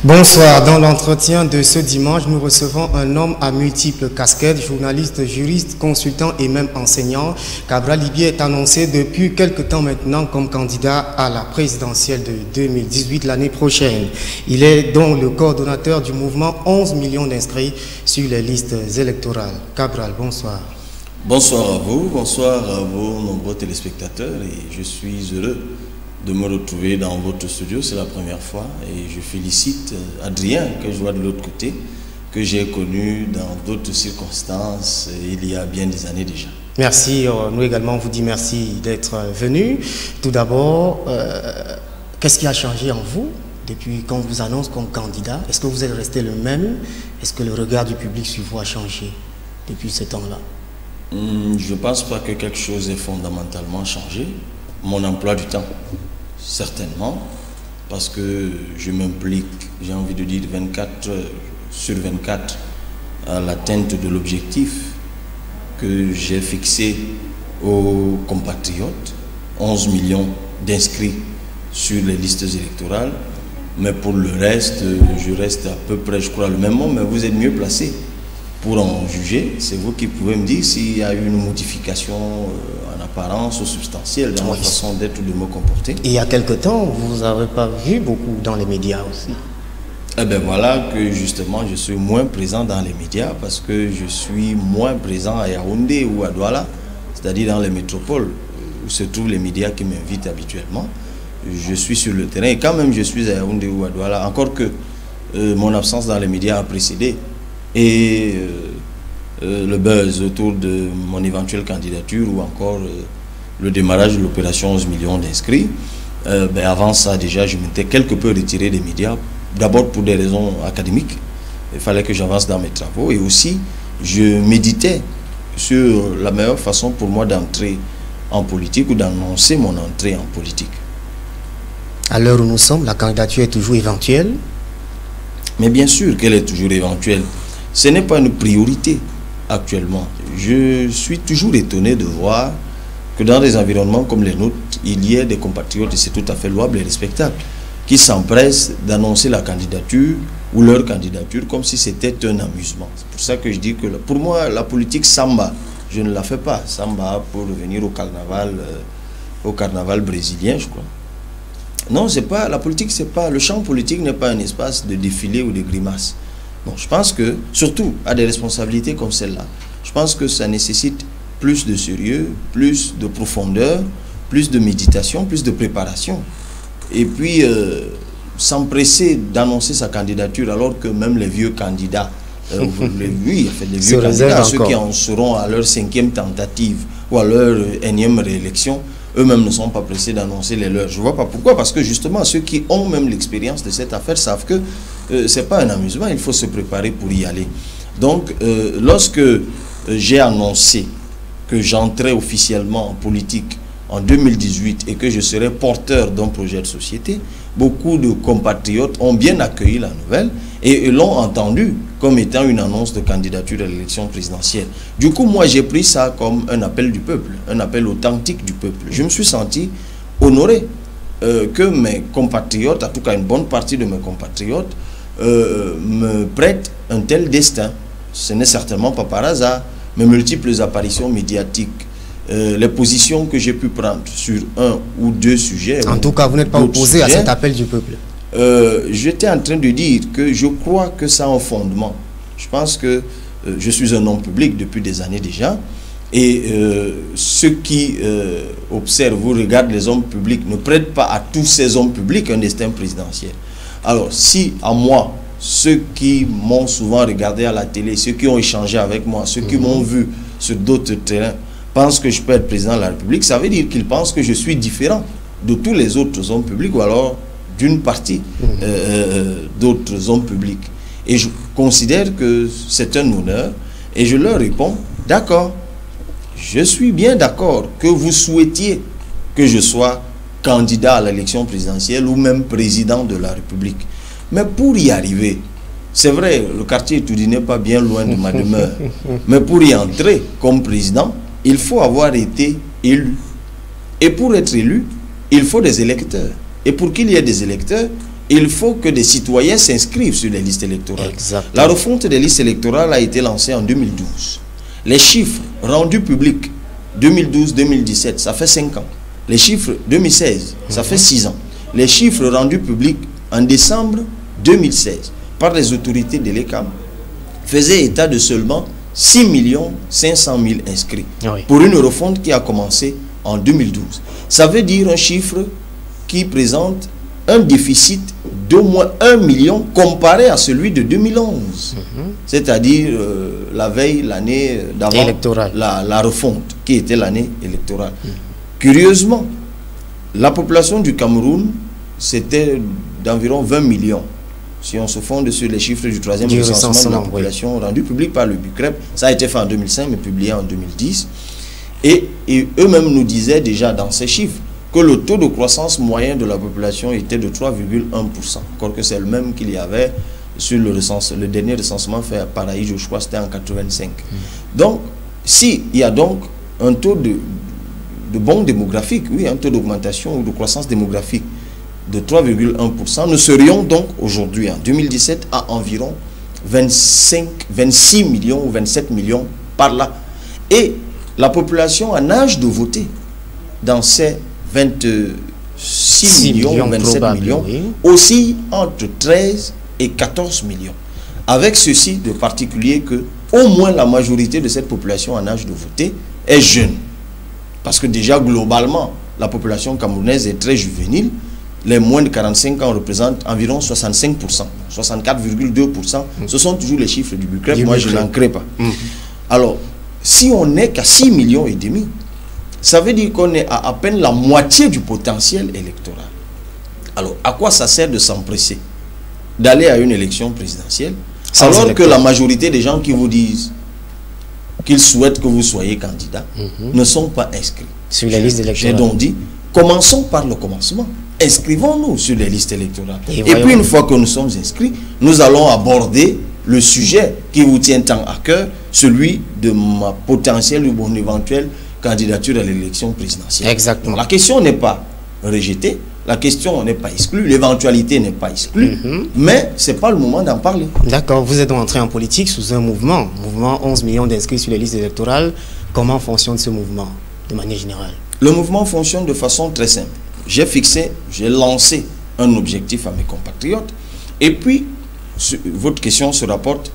Bonsoir, dans l'entretien de ce dimanche, nous recevons un homme à multiples casquettes, journaliste, juriste, consultant et même enseignant. Cabral Libye est annoncé depuis quelque temps maintenant comme candidat à la présidentielle de 2018 l'année prochaine. Il est donc le coordonnateur du mouvement 11 millions d'inscrits sur les listes électorales. Cabral, bonsoir. Bonsoir à vos nombreux téléspectateurs et je suis heureux de me retrouver dans votre studio, c'est la première fois et je félicite Adrien que je vois de l'autre côté, que j'ai connu dans d'autres circonstances il y a bien des années déjà. Merci, nous également on vous dit merci d'être venu. Tout d'abord, qu'est-ce qui a changé en vous depuis qu'on vous annonce comme candidat? Est-ce que vous êtes resté le même? Est-ce que le regard du public sur vous a changé depuis ce temps-là? Je ne pense pas que quelque chose ait fondamentalement changé. Mon emploi du temps, certainement, parce que je m'implique, j'ai envie de dire 24 heures sur 24 à l'atteinte de l'objectif que j'ai fixé aux compatriotes, 11 millions d'inscrits sur les listes électorales, mais pour le reste, je reste à peu près, je crois, le même nombre, mais vous êtes mieux placé pour en juger. C'est vous qui pouvez me dire s'il y a eu une modification en apparence ou substantielle dans ma façon d'être ou de me comporter. Et il y a quelque temps, vous n'avez pas vu beaucoup dans les médias aussi. Eh bien voilà que justement je suis moins présent dans les médias parce que je suis moins présent à Yaoundé ou à Douala, c'est-à-dire dans les métropoles où se trouvent les médias qui m'invitent habituellement. Je suis sur le terrain et quand même je suis à Yaoundé ou à Douala, encore que mon absence dans les médias a précédé. Et le buzz autour de mon éventuelle candidature ou encore le démarrage de l'opération 11 millions d'inscrits, avant ça déjà je m'étais quelque peu retiré des médias, d'abord pour des raisons académiques, il fallait que j'avance dans mes travaux et aussi je méditais sur la meilleure façon pour moi d'entrer en politique ou d'annoncer mon entrée en politique. À l'heure où nous sommes, la candidature est toujours éventuelle? Mais bien sûr qu'elle est toujours éventuelle. Ce n'est pas une priorité actuellement. Je suis toujours étonné de voir que dans des environnements comme les nôtres, il y ait des compatriotes, et c'est tout à fait louable et respectable, qui s'empressent d'annoncer la candidature ou leur candidature comme si c'était un amusement. C'est pour ça que je dis que pour moi, la politique samba, je ne la fais pas. Samba pour revenir au carnaval brésilien, je crois. Non, c'est pas, la politique, c'est pas, le champ politique n'est pas un espace de défilé ou de grimace. Bon, je pense que, surtout à des responsabilités comme celle-là, je pense que ça nécessite plus de sérieux, plus de profondeur, plus de méditation, plus de préparation. Et puis, s'empresser d'annoncer sa candidature alors que même les vieux candidats, les vieux candidats, ceux qui en seront à leur 5e tentative ou à leur énième réélection, eux-mêmes ne sont pas pressés d'annoncer les leurs. Je ne vois pas pourquoi, parce que justement, ceux qui ont même l'expérience de cette affaire savent que ce n'est pas un amusement, il faut se préparer pour y aller. Donc, lorsque j'ai annoncé que j'entrais officiellement en politique en 2018 et que je serais porteur d'un projet de société, beaucoup de compatriotes ont bien accueilli la nouvelle et l'ont entendu comme étant une annonce de candidature à l'élection présidentielle. Du coup, moi, j'ai pris ça comme un appel du peuple, un appel authentique du peuple. Je me suis senti honoré que mes compatriotes, en tout cas une bonne partie de mes compatriotes, me prêtent un tel destin. Ce n'est certainement pas par hasard. Mes multiples apparitions médiatiques, les positions que j'ai pu prendre sur un ou deux sujets. En tout cas, vous n'êtes pas opposé à cet appel du peuple. J'étais en train de dire que je crois que ça a un fondement. Je pense que je suis un homme public depuis des années déjà. Et ceux qui observent ou regardent les hommes publics ne prêtent pas à tous ces hommes publics un destin présidentiel. Alors, si à moi, ceux qui m'ont souvent regardé à la télé, ceux qui ont échangé avec moi, ceux qui m'ont vu sur d'autres terrains, pensent que je peux être président de la République, ça veut dire qu'ils pensent que je suis différent de tous les autres hommes publics ou alors d'une partie d'autres hommes publics. Et je considère que c'est un honneur et je leur réponds, d'accord, je suis bien d'accord que vous souhaitiez que je sois candidat à l'élection présidentielle ou même président de la République. Mais pour y arriver, c'est vrai, le quartier Toudi n'est pas bien loin de ma demeure, mais pour y entrer comme président, il faut avoir été élu. Et pour être élu, il faut des électeurs. Et pour qu'il y ait des électeurs, il faut que des citoyens s'inscrivent sur les listes électorales. Exactement. La refonte des listes électorales a été lancée en 2012. Les chiffres rendus publics 2012-2017, ça fait 5 ans. Les chiffres 2016, ça fait 6 ans. Les chiffres rendus publics en décembre 2016 par les autorités de l'ECAM faisaient état de seulement 6 500 000 inscrits pour une refonte qui a commencé en 2012. Ça veut dire un chiffre qui présente un déficit d'au moins 1 million comparé à celui de 2011. C'est-à-dire la veille, l'année d'avant la refonte, qui était l'année électorale. Curieusement, la population du Cameroun, c'était d'environ 20 millions. Si on se fonde sur les chiffres du troisième recensement de la population rendu public par le BUCREP, ça a été fait en 2005 mais publié en 2010. Et eux-mêmes nous disaient déjà dans ces chiffres que le taux de croissance moyen de la population était de 3,1%, encore que c'est le même qu'il y avait sur le dernier recensement fait à Paraï, je crois que c'était en 85. Donc, s'il y a donc un taux de bond démographique, oui, un taux d'augmentation ou de croissance démographique de 3,1%, nous serions donc aujourd'hui, en 2017, à environ 26 millions ou 27 millions par là. Et la population en âge de voter dans ces 26 millions, 27 millions, aussi entre 13 et 14 millions. Avec ceci de particulier que au moins la majorité de cette population en âge de voter est jeune. Parce que déjà globalement, la population camerounaise est très juvénile. Les moins de 45 ans représentent environ 65%, 64,2%. Ce sont toujours les chiffres du BUCREP, moi je n'en crée pas. Alors, si on n'est qu'à 6 millions et demi, ça veut dire qu'on est à peine la moitié du potentiel électoral. Alors, à quoi ça sert de s'empresser d'aller à une élection présidentielle alors que la majorité des gens qui vous disent qu'ils souhaitent que vous soyez candidat ne sont pas inscrits sur la liste électorale? J'ai donc dit, commençons par le commencement. Inscrivons-nous sur les listes électorales. Et puis une fois que nous sommes inscrits, nous allons aborder le sujet qui vous tient tant à cœur, celui de ma potentielle ou mon éventuelle candidature à l'élection présidentielle. Exactement. Donc, la question n'est pas rejetée, la question n'est pas exclue, l'éventualité n'est pas exclue, mais ce n'est pas le moment d'en parler. D'accord, vous êtes entré en politique sous un mouvement 11 millions d'inscrits sur les listes électorales. Comment fonctionne ce mouvement de manière générale? Le mouvement fonctionne de façon très simple. J'ai lancé un objectif à mes compatriotes, et puis votre question se rapporte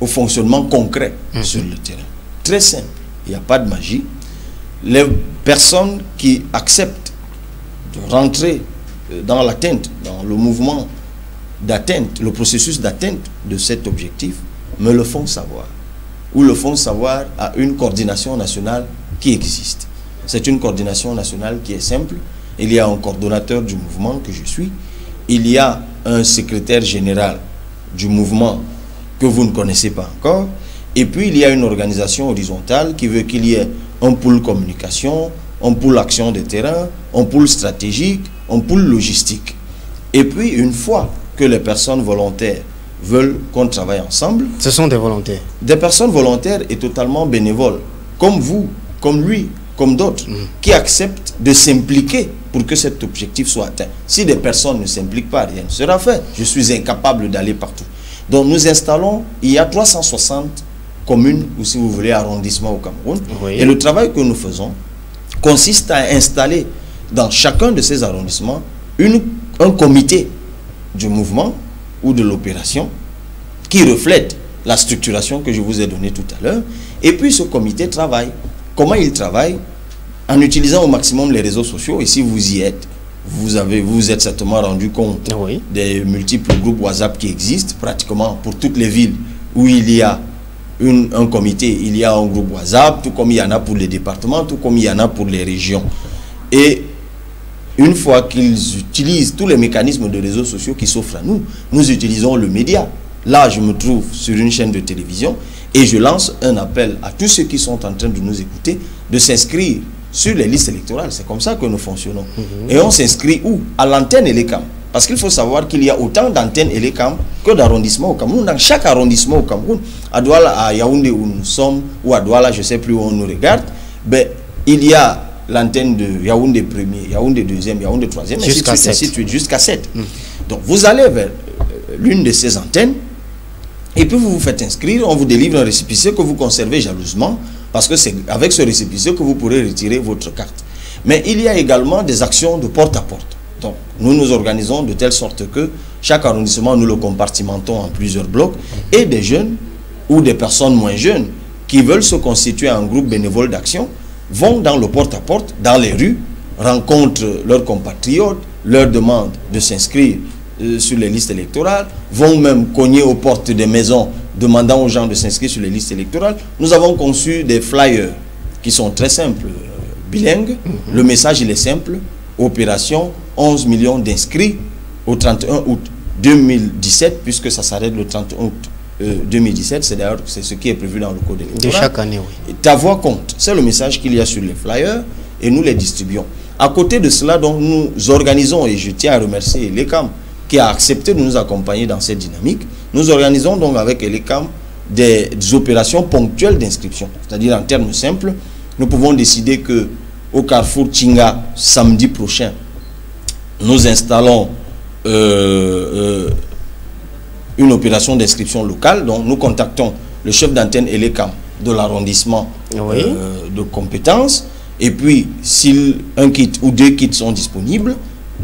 au fonctionnement concret sur le terrain. Très simple, il n'y a pas de magie. Les personnes qui acceptent de rentrer dans l'atteinte, dans le mouvement d'atteinte, le processus d'atteinte de cet objectif, me le font savoir. Ou le font savoir à une coordination nationale qui existe. C'est une coordination nationale qui est simple. Il y a un coordonnateur du mouvement que je suis. Il y a un secrétaire général du mouvement que vous ne connaissez pas encore. Et puis, il y a une organisation horizontale qui veut qu'il y ait un pôle communication, un pôle action de terrain, un pôle stratégique, un pôle logistique. Et puis, une fois que les personnes volontaires veulent qu'on travaille ensemble... Ce sont des volontaires. Des personnes volontaires et totalement bénévoles, comme vous, comme lui, comme d'autres, qui acceptent de s'impliquer pour que cet objectif soit atteint. Si des personnes ne s'impliquent pas, rien ne sera fait. Je suis incapable d'aller partout. Donc nous installons, il y a 360 communes, ou si vous voulez, arrondissements au Cameroun. Et le travail que nous faisons consiste à installer dans chacun de ces arrondissements un comité du mouvement ou de l'opération qui reflète la structuration que je vous ai donnée tout à l'heure. Et puis ce comité travaille. Comment il travaille? En utilisant au maximum les réseaux sociaux. Et si vous y êtes, vous êtes certainement rendu compte des multiples groupes WhatsApp qui existent pratiquement pour toutes les villes où il y a un comité, il y a un groupe WhatsApp, tout comme il y en a pour les départements, tout comme il y en a pour les régions. Et une fois qu'ils utilisent tous les mécanismes de réseaux sociaux qui s'offrent à nous, nous utilisons le média. Là, je me trouve sur une chaîne de télévision et je lance un appel à tous ceux qui sont en train de nous écouter de s'inscrire sur les listes électorales. C'est comme ça que nous fonctionnons. Et on s'inscrit où? À l'antenne ELECAM. Parce qu'il faut savoir qu'il y a autant d'antennes ELECAM que d'arrondissements au Cameroun. Dans chaque arrondissement au Cameroun, à Douala, à Yaoundé où nous sommes, ou à Douala, je ne sais plus où on nous regarde, ben, il y a l'antenne de Yaoundé 1er, Yaoundé 2e, Yaoundé 3e, ainsi de suite, jusqu'à 7. Donc vous allez vers l'une de ces antennes et puis vous vous faites inscrire, on vous délivre un récépissé que vous conservez jalousement parce que c'est avec ce récépissé que vous pourrez retirer votre carte. Mais il y a également des actions de porte-à-porte. Donc nous nous organisons de telle sorte que chaque arrondissement, nous le compartimentons en plusieurs blocs et des jeunes ou des personnes moins jeunes qui veulent se constituer en groupe bénévole d'action vont dans le porte-à-porte, dans les rues, rencontrent leurs compatriotes, leur demandent de s'inscrire sur les listes électorales, vont même cogner aux portes des maisons demandant aux gens de s'inscrire sur les listes électorales. Nous avons conçu des flyers qui sont très simples, bilingues. Le message, il est simple. Opération 11 millions d'inscrits au 31 août 2017, puisque ça s'arrête le 31 août 2017. C'est d'ailleurs ce qui est prévu dans le code électoral. De chaque année, oui. Ta voix compte. C'est le message qu'il y a sur les flyers et nous les distribuons. À côté de cela, donc, nous organisons, et je tiens à remercier l'ECAM qui a accepté de nous accompagner dans cette dynamique. Nous organisons donc avec l'ECAM des opérations ponctuelles d'inscription. C'est-à-dire en termes simples, nous pouvons décider que au Carrefour Tchinga, samedi prochain, nous installons une opération d'inscription locale. Donc nous contactons le chef d'antenne l'ECAM de l'arrondissement de compétences. Et puis, si un kit ou deux kits sont disponibles,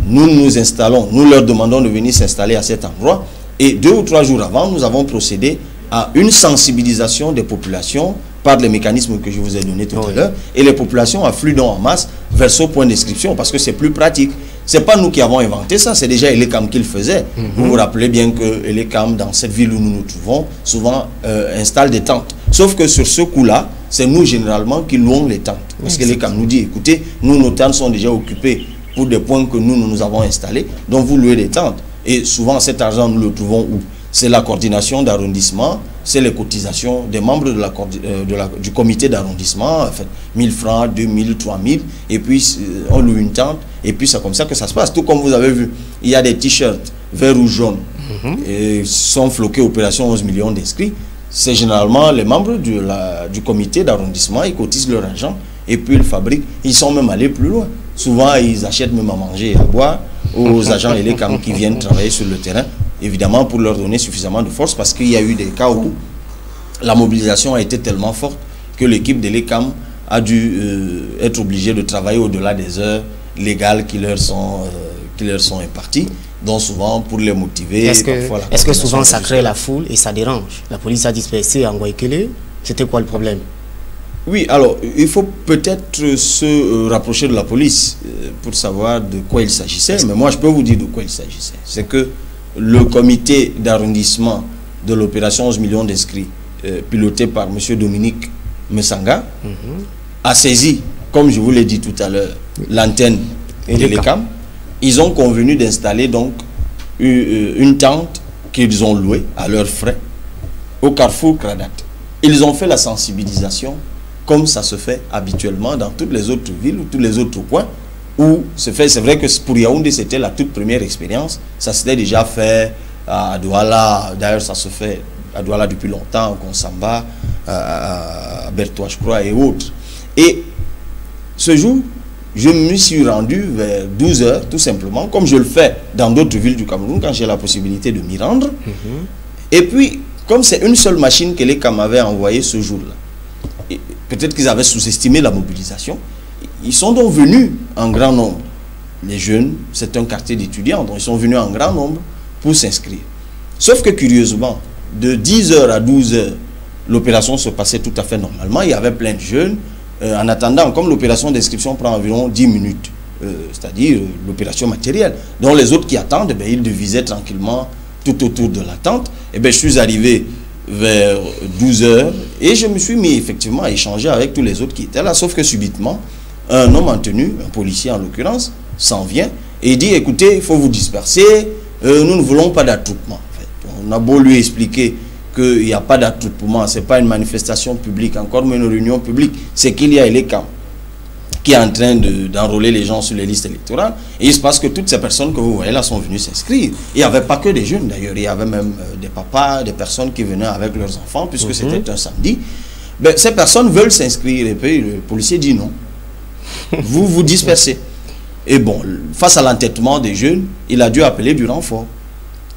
nous nous installons, nous leur demandons de venir s'installer à cet endroit. Et 2 ou 3 jours avant, nous avons procédé à une sensibilisation des populations par les mécanismes que je vous ai donnés tout à l'heure. Et les populations affluent donc en masse vers ce point d'inscription parce que c'est plus pratique. Ce n'est pas nous qui avons inventé ça, c'est déjà l'ECAM qui le faisait. Vous vous rappelez bien que l'ECAM, dans cette ville où nous nous trouvons, souvent installe des tentes. Sauf que sur ce coup-là, c'est nous généralement qui louons les tentes. Parce que l'ECAM nous dit, écoutez, nous, nos tentes sont déjà occupées pour des points que nous avons installés. Donc vous louez des tentes. Et souvent, cet argent, nous le trouvons où? C'est la coordination d'arrondissement, c'est les cotisations des membres du comité d'arrondissement, en fait, 1000 francs, 2000, 3000, et puis on loue une tente, et puis c'est comme ça que ça se passe. Tout comme vous avez vu, il y a des t-shirts vert ou jaune, et sont floqués opération 11 millions d'inscrits. C'est généralement les membres du comité d'arrondissement, ils cotisent leur argent, et puis ils fabriquent. Ils sont même allés plus loin. Souvent, ils achètent même à manger et à boire aux agents l'ECAM qui viennent travailler sur le terrain, évidemment pour leur donner suffisamment de force, parce qu'il y a eu des cas où la mobilisation a été tellement forte que l'équipe de l'ECAM a dû être obligée de travailler au-delà des heures légales qui leur sont imparties, donc souvent pour les motiver. Est-ce que souvent ça crée la foule et ça dérange? La police a dispersé à Ngoïkele, c'était quoi le problème? Oui, alors, il faut peut-être se rapprocher de la police pour savoir de quoi il s'agissait. Mais moi, je peux vous dire de quoi il s'agissait. C'est que le comité d'arrondissement de l'opération 11 millions d'inscrits, piloté par M. Dominique Messanga, a saisi, comme je vous l'ai dit tout à l'heure, l'antenne de l'ECAM. Ils ont convenu d'installer donc une tente qu'ils ont louée à leurs frais au Carrefour Kradat. Ils ont fait la sensibilisation comme ça se fait habituellement dans toutes les autres villes ou tous les autres coins où c'est fait. C'est vrai que pour Yaoundé, c'était la toute première expérience. Ça s'était déjà fait à Douala. D'ailleurs, ça se fait à Douala depuis longtemps, au Konsamba, à Bertois, je crois, et autres. Et ce jour, je me suis rendu vers 12 h, tout simplement, comme je le fais dans d'autres villes du Cameroun, quand j'ai la possibilité de m'y rendre. Et puis, comme c'est une seule machine que l'ECAM avait envoyée ce jour-là, peut-être qu'ils avaient sous-estimé la mobilisation. Ils sont donc venus en grand nombre. Les jeunes, c'est un quartier d'étudiants, donc ils sont venus en grand nombre pour s'inscrire. Sauf que curieusement, de 10 h à 12 h, l'opération se passait tout à fait normalement. Il y avait plein de jeunes. En attendant, comme l'opération d'inscription prend environ 10 minutes, c'est-à-dire l'opération matérielle, donc les autres qui attendent, ils devisaient tranquillement tout autour de la tente. Et bien, je suis arrivé vers 12 h et je me suis mis effectivement à échanger avec tous les autres qui étaient là, sauf que subitement un homme en tenue, un policier en l'occurrence, s'en vient et dit: écoutez, il faut vous disperser, nous ne voulons pas d'attroupement. En fait, on a beau lui expliquer qu'il n'y a pas d'attroupement, ce n'est pas une manifestation publique, encore moins une réunion publique, c'est qu'il y a l'ECAM qui est en train d'enrôler les gens sur les listes électorales. Et il se passe que toutes ces personnes que vous voyez là sont venues s'inscrire. Il n'y avait pas que des jeunes d'ailleurs, il y avait même des papas, des personnes qui venaient avec leurs enfants, puisque c'était un samedi. Ben, ces personnes veulent s'inscrire et puis le policier dit non. Vous vous dispersez. Et bon, face à l'entêtement des jeunes, il a dû appeler du renfort.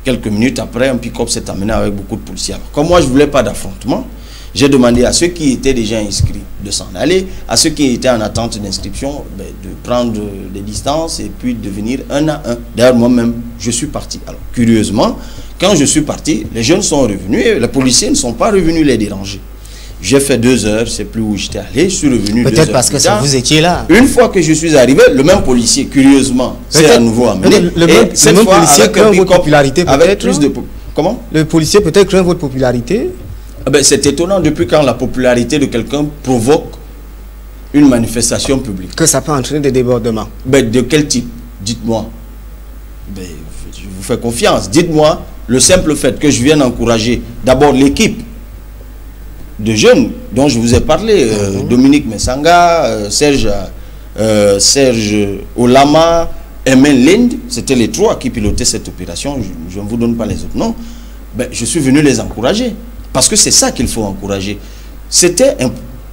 Quelques minutes après, un pick-up s'est amené avec beaucoup de policiers. Alors, comme moi, je ne voulais pas d'affrontement, j'ai demandé à ceux qui étaient déjà inscrits de s'en aller, à ceux qui étaient en attente d'inscription, de prendre des distances et puis de venir un à un. D'ailleurs, moi-même, je suis parti. Alors, curieusement, quand je suis parti, les jeunes sont revenus et les policiers ne sont pas revenus les déranger. J'ai fait 2 heures, je ne sais plus où j'étais allé, je suis revenu 2 heures. Peut-être parce que vous étiez là. Une fois que je suis arrivé, le même policier, curieusement, s'est à nouveau amené. Le même policier craint votre popularité peut-être. Comment? Le policier peut-être craint votre popularité. C'est étonnant depuis quand la popularité de quelqu'un provoque une manifestation publique. Que ça peut entraîner des débordements. De quel type? Dites-moi. Je vous fais confiance. Dites-moi le simple fait que je vienne encourager d'abord l'équipe de jeunes dont je vous ai parlé, Dominique Messanga, Serge Olama, Emen Lind, c'était les 3 qui pilotaient cette opération, je ne vous donne pas les autres noms. Je suis venu les encourager, parce que c'est ça qu'il faut encourager.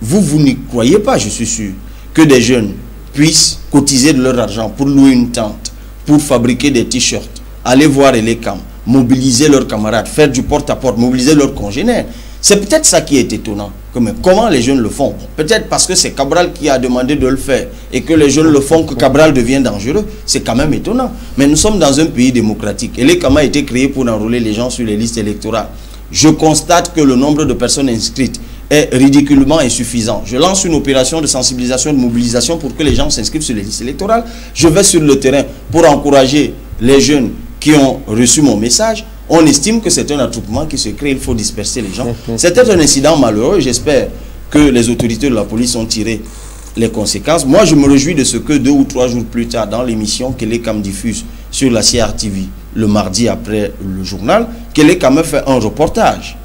Vous n'y croyez pas, je suis sûr, que des jeunes puissent cotiser de leur argent pour louer une tente, pour fabriquer des t-shirts, aller voir les camps, mobiliser leurs camarades, faire du porte-à-porte, mobiliser leurs congénères. C'est peut-être ça qui est étonnant. Mais comment les jeunes le font? Peut-être parce que c'est Cabral qui a demandé de le faire et que les jeunes le font, que Cabral devient dangereux. C'est quand même étonnant. Mais nous sommes dans un pays démocratique. Et les CAM a été créé pour enrôler les gens sur les listes électorales. Je constate que le nombre de personnes inscrites est ridiculement insuffisant. Je lance une opération de sensibilisation et de mobilisation pour que les gens s'inscrivent sur les listes électorales. Je vais sur le terrain pour encourager les jeunes qui ont reçu mon message. On estime que c'est un attroupement qui se crée, il faut disperser les gens. C'était un incident malheureux, j'espère que les autorités de la police ont tiré les conséquences. Moi, je me réjouis de ce que 2 ou 3 jours plus tard, dans l'émission que les CAM diffusent sur la CRTV, le mardi après le journal, que les CAM fait un reportage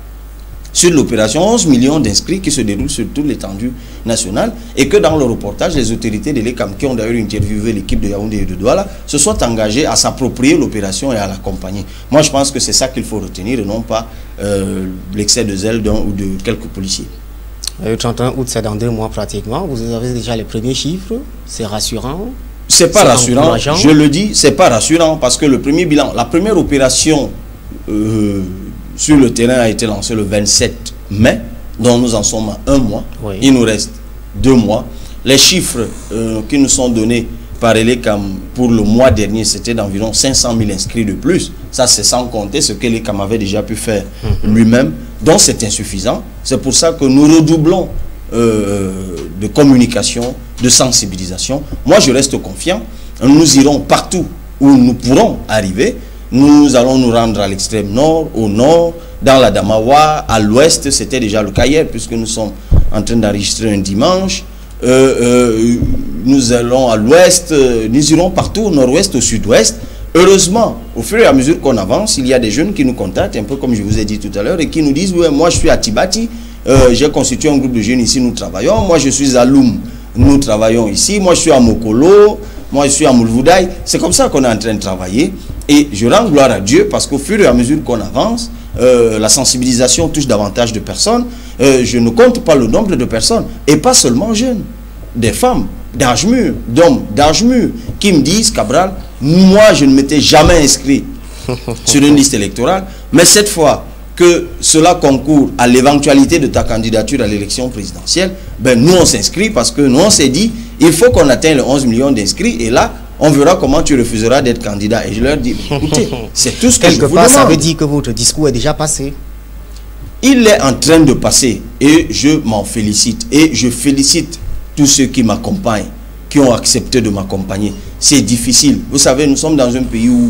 sur l'opération 11 millions d'inscrits qui se déroule sur toute l'étendue nationale et que dans le reportage, les autorités de l'ECAM qui ont d'ailleurs interviewé l'équipe de Yaoundé et de Douala se sont engagées à s'approprier l'opération et à l'accompagner. Moi, je pense que c'est ça qu'il faut retenir et non pas l'excès de zèle d'un ou de quelques policiers. Le 31 août, c'est dans 2 mois pratiquement. Vous avez déjà les premiers chiffres. C'est rassurant. C'est pas rassurant. Je le dis, c'est pas rassurant parce que le premier bilan, la première opération sur le terrain a été lancée le 27 mai, dont nous en sommes à 1 mois. Oui. Il nous reste 2 mois. Les chiffres qui nous sont donnés par l'ECAM pour le mois dernier, c'était d'environ 500 000 inscrits de plus. Ça, c'est sans compter ce que l'ECAM avait déjà pu faire lui-même. Donc, c'est insuffisant. C'est pour ça que nous redoublons de communication, de sensibilisation. Moi, je reste confiant. Nous irons partout où nous pourrons arriver. Nous allons nous rendre à l'extrême nord, au nord, dans la Damawa, à l'ouest, c'était déjà le cas hier, puisque nous sommes en train d'enregistrer un dimanche. Nous allons à l'ouest, nous irons partout, au nord-ouest, au sud-ouest. Heureusement, au fur et à mesure qu'on avance, il y a des jeunes qui nous contactent, un peu comme je vous ai dit tout à l'heure, et qui nous disent, ouais, moi je suis à Tibati, j'ai constitué un groupe de jeunes ici, nous travaillons. Moi je suis à Loum, nous travaillons ici. Moi je suis à Mokolo, moi je suis à Moulvoudaï. C'est comme ça qu'on est en train de travailler. Et je rends gloire à Dieu parce qu'au fur et à mesure qu'on avance, la sensibilisation touche davantage de personnes. Je ne compte pas le nombre de personnes, et pas seulement jeunes, des femmes d'âge mûr, d'hommes d'âge mûr, qui me disent, Cabral, moi je ne m'étais jamais inscrit sur une liste électorale, mais cette fois que cela concourt à l'éventualité de ta candidature à l'élection présidentielle, ben nous on s'inscrit parce que nous on s'est dit, il faut qu'on atteigne les 11 millions d'inscrits, et là, on verra comment tu refuseras d'être candidat. Et je leur dis, écoutez, c'est tout ce que je vous demande. Ça veut dire que votre discours est déjà passé. Il est en train de passer et je m'en félicite. Et je félicite tous ceux qui m'accompagnent, qui ont accepté de m'accompagner. C'est difficile. Vous savez, nous sommes dans un pays où,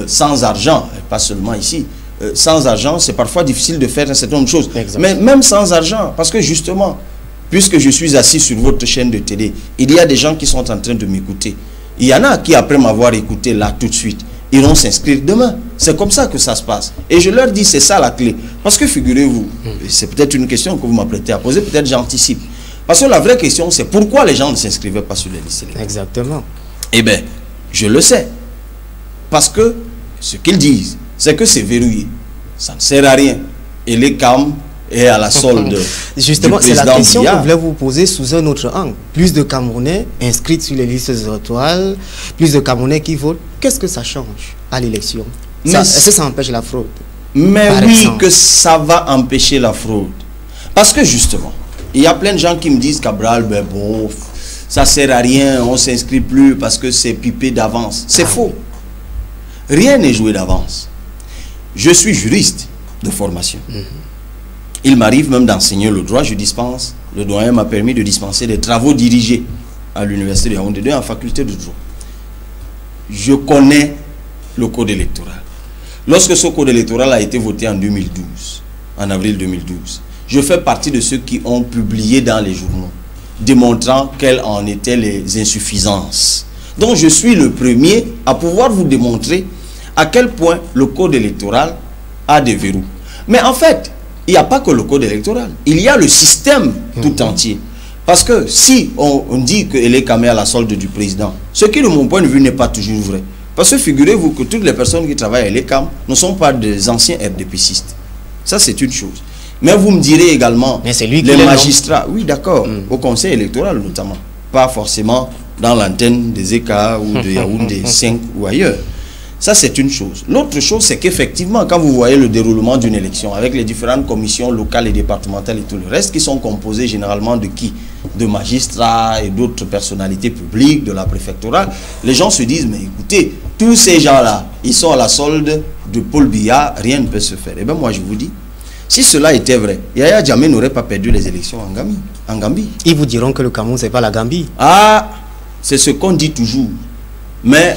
sans argent, pas seulement ici, sans argent, c'est parfois difficile de faire un certain nombre de choses. Exactement. Mais même sans argent, parce que justement, puisque je suis assis sur votre chaîne de télé, il y a des gens qui sont en train de m'écouter. Il y en a qui, après m'avoir écouté là tout de suite, iront s'inscrire demain. C'est comme ça que ça se passe. Et je leur dis, c'est ça la clé. Parce que figurez-vous, c'est peut-être une question que vous m'apprêtez à poser, peut-être j'anticipe. Parce que la vraie question, c'est pourquoi les gens ne s'inscrivaient pas sur les listes électorales. Exactement. Eh bien, je le sais. Parce que ce qu'ils disent, c'est que c'est verrouillé. Ça ne sert à rien. Et les CAM est à la solde. Justement, du c'est la président question Biya. que je voulais vous poser sous un autre angle. Plus de Camerounais inscrits sur les listes électorales, plus de Camerounais qui votent. Qu'est-ce que ça change à l'élection? Est-ce que ça empêche la fraude? Mais par oui, exemple? que ça va empêcher la fraude. Parce que justement, il y a plein de gens qui me disent, Cabral, ben bon, ça sert à rien, on ne s'inscrit plus parce que c'est pipé d'avance. C'est faux. Rien n'est joué d'avance. Je suis juriste de formation. Il m'arrive même d'enseigner le droit. Je dispense. Le doyen m'a permis de dispenser des travaux dirigés à l'université de Yaoundé 2 en faculté de droit. Je connais le code électoral. Lorsque ce code électoral a été voté en 2012, en avril 2012, je fais partie de ceux qui ont publié dans les journaux, démontrant quelles en étaient les insuffisances. Donc je suis le premier à pouvoir vous démontrer à quel point le code électoral a des verrous. Mais en fait, il n'y a pas que le code électoral, il y a le système tout entier. Parce que si on dit que Elekame est à la solde du président, ce qui de mon point de vue n'est pas toujours vrai. Parce que figurez-vous que toutes les personnes qui travaillent à Elekame ne sont pas des anciens RDPcistes. Ça c'est une chose. Mais vous me direz également, mais c'est lui qui les est, magistrats, oui d'accord, au conseil électoral notamment, pas forcément dans l'antenne des EKA ou de Yaoundé 5 ou ailleurs. Ça c'est une chose. L'autre chose c'est qu'effectivement quand vous voyez le déroulement d'une élection avec les différentes commissions locales et départementales et tout le reste qui sont composées généralement de qui? De magistrats et d'autres personnalités publiques, de la préfectorale, les gens se disent mais écoutez, tous ces gens-là, ils sont à la solde de Paul Biya, rien ne peut se faire. Et bien moi je vous dis, si cela était vrai, Yaya Jammeh n'aurait pas perdu les élections en Gambie. Ils vous diront que le Cameroun, c'est pas la Gambie. Ah, c'est ce qu'on dit toujours. Mais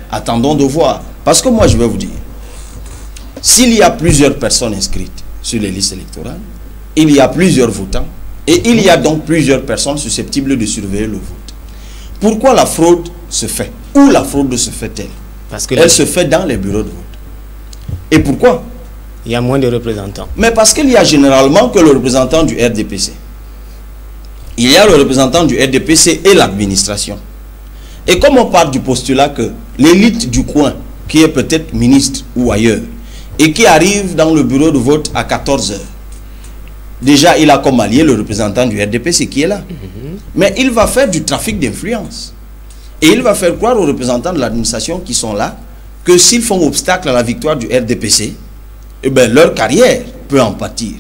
attendons de voir. Parce que moi, je vais vous dire, s'il y a plusieurs personnes inscrites sur les listes électorales, il y a plusieurs votants, et il y a donc plusieurs personnes susceptibles de surveiller le vote. Pourquoi la fraude se fait? Où la fraude se fait-elle? Parce que elle se fait dans les bureaux de vote. Et pourquoi? Il y a moins de représentants. Mais parce qu'il y a généralement que le représentant du RDPC. Il y a le représentant du RDPC et l'administration. Et comme on part du postulat que l'élite du coin, qui est peut-être ministre ou ailleurs, et qui arrive dans le bureau de vote à 14 h, déjà il a comme allié le représentant du RDPC qui est là. Mais il va faire du trafic d'influence. Et il va faire croire aux représentants de l'administration qui sont là que s'ils font obstacle à la victoire du RDPC, eh bien, leur carrière peut en pâtir.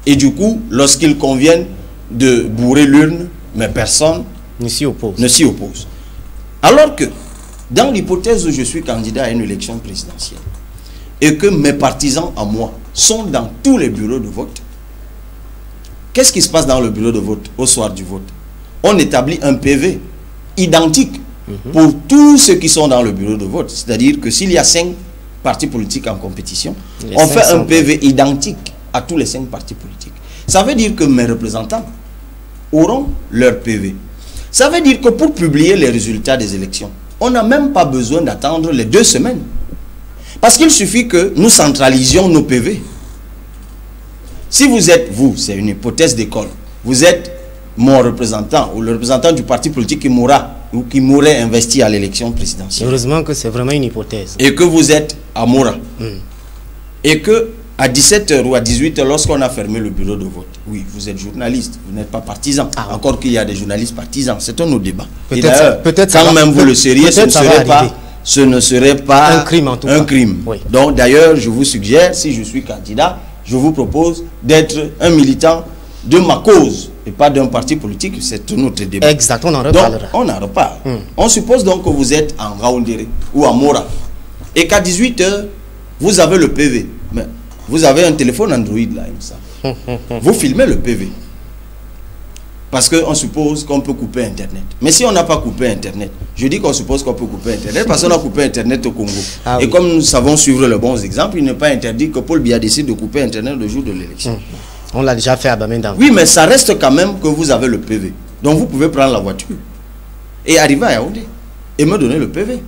Et du coup, lorsqu'ils conviennent de bourrer l'urne, mais personne ne s'y oppose. Alors que, dans l'hypothèse où je suis candidat à une élection présidentielle, et que mes partisans à moi sont dans tous les bureaux de vote, qu'est-ce qui se passe dans le bureau de vote au soir du vote? On établit un PV identique pour tous ceux qui sont dans le bureau de vote. C'est-à-dire que s'il y a 5 partis politiques en compétition, on fait un PV identique à tous les 5 partis politiques. Ça veut dire que mes représentants auront leur PV. Ça veut dire que pour publier les résultats des élections, on n'a même pas besoin d'attendre les 2 semaines. Parce qu'il suffit que nous centralisions nos PV. Si vous êtes, c'est une hypothèse d'école, vous êtes mon représentant ou le représentant du parti politique qui m'aura ou qui m'aurait investi à l'élection présidentielle. Heureusement que c'est vraiment une hypothèse. Et que vous êtes à Mora. Et que à 17 h ou à 18 h, lorsqu'on a fermé le bureau de vote, oui, vous êtes journaliste, vous n'êtes pas partisan. Encore qu'il y a des journalistes partisans, c'est un autre débat. Et d'ailleurs, quand même vous le seriez, ce ne serait pas un crime en tout cas. Un crime. Oui. Donc d'ailleurs, je vous suggère, si je suis candidat, je vous propose d'être un militant de ma cause et pas d'un parti politique, c'est un autre débat. Exact, on en reparlera. Donc, on en reparle. On suppose donc que vous êtes en Raoundéré ou à Mora et qu'à 18 h, vous avez le PV. Mais vous avez un téléphone Android là, il me semble. Vous filmez le PV. Parce qu'on suppose qu'on peut couper Internet. Mais si on n'a pas coupé Internet, je dis qu'on suppose qu'on peut couper Internet parce qu'on a coupé Internet au Congo. Et comme nous savons suivre le bon exemple, il n'est pas interdit que Paul Biya décide de couper Internet le jour de l'élection. On l'a déjà fait à Bamenda. Oui, mais ça reste quand même que vous avez le PV. Donc vous pouvez prendre la voiture et arriver à Yaoundé et me donner le PV.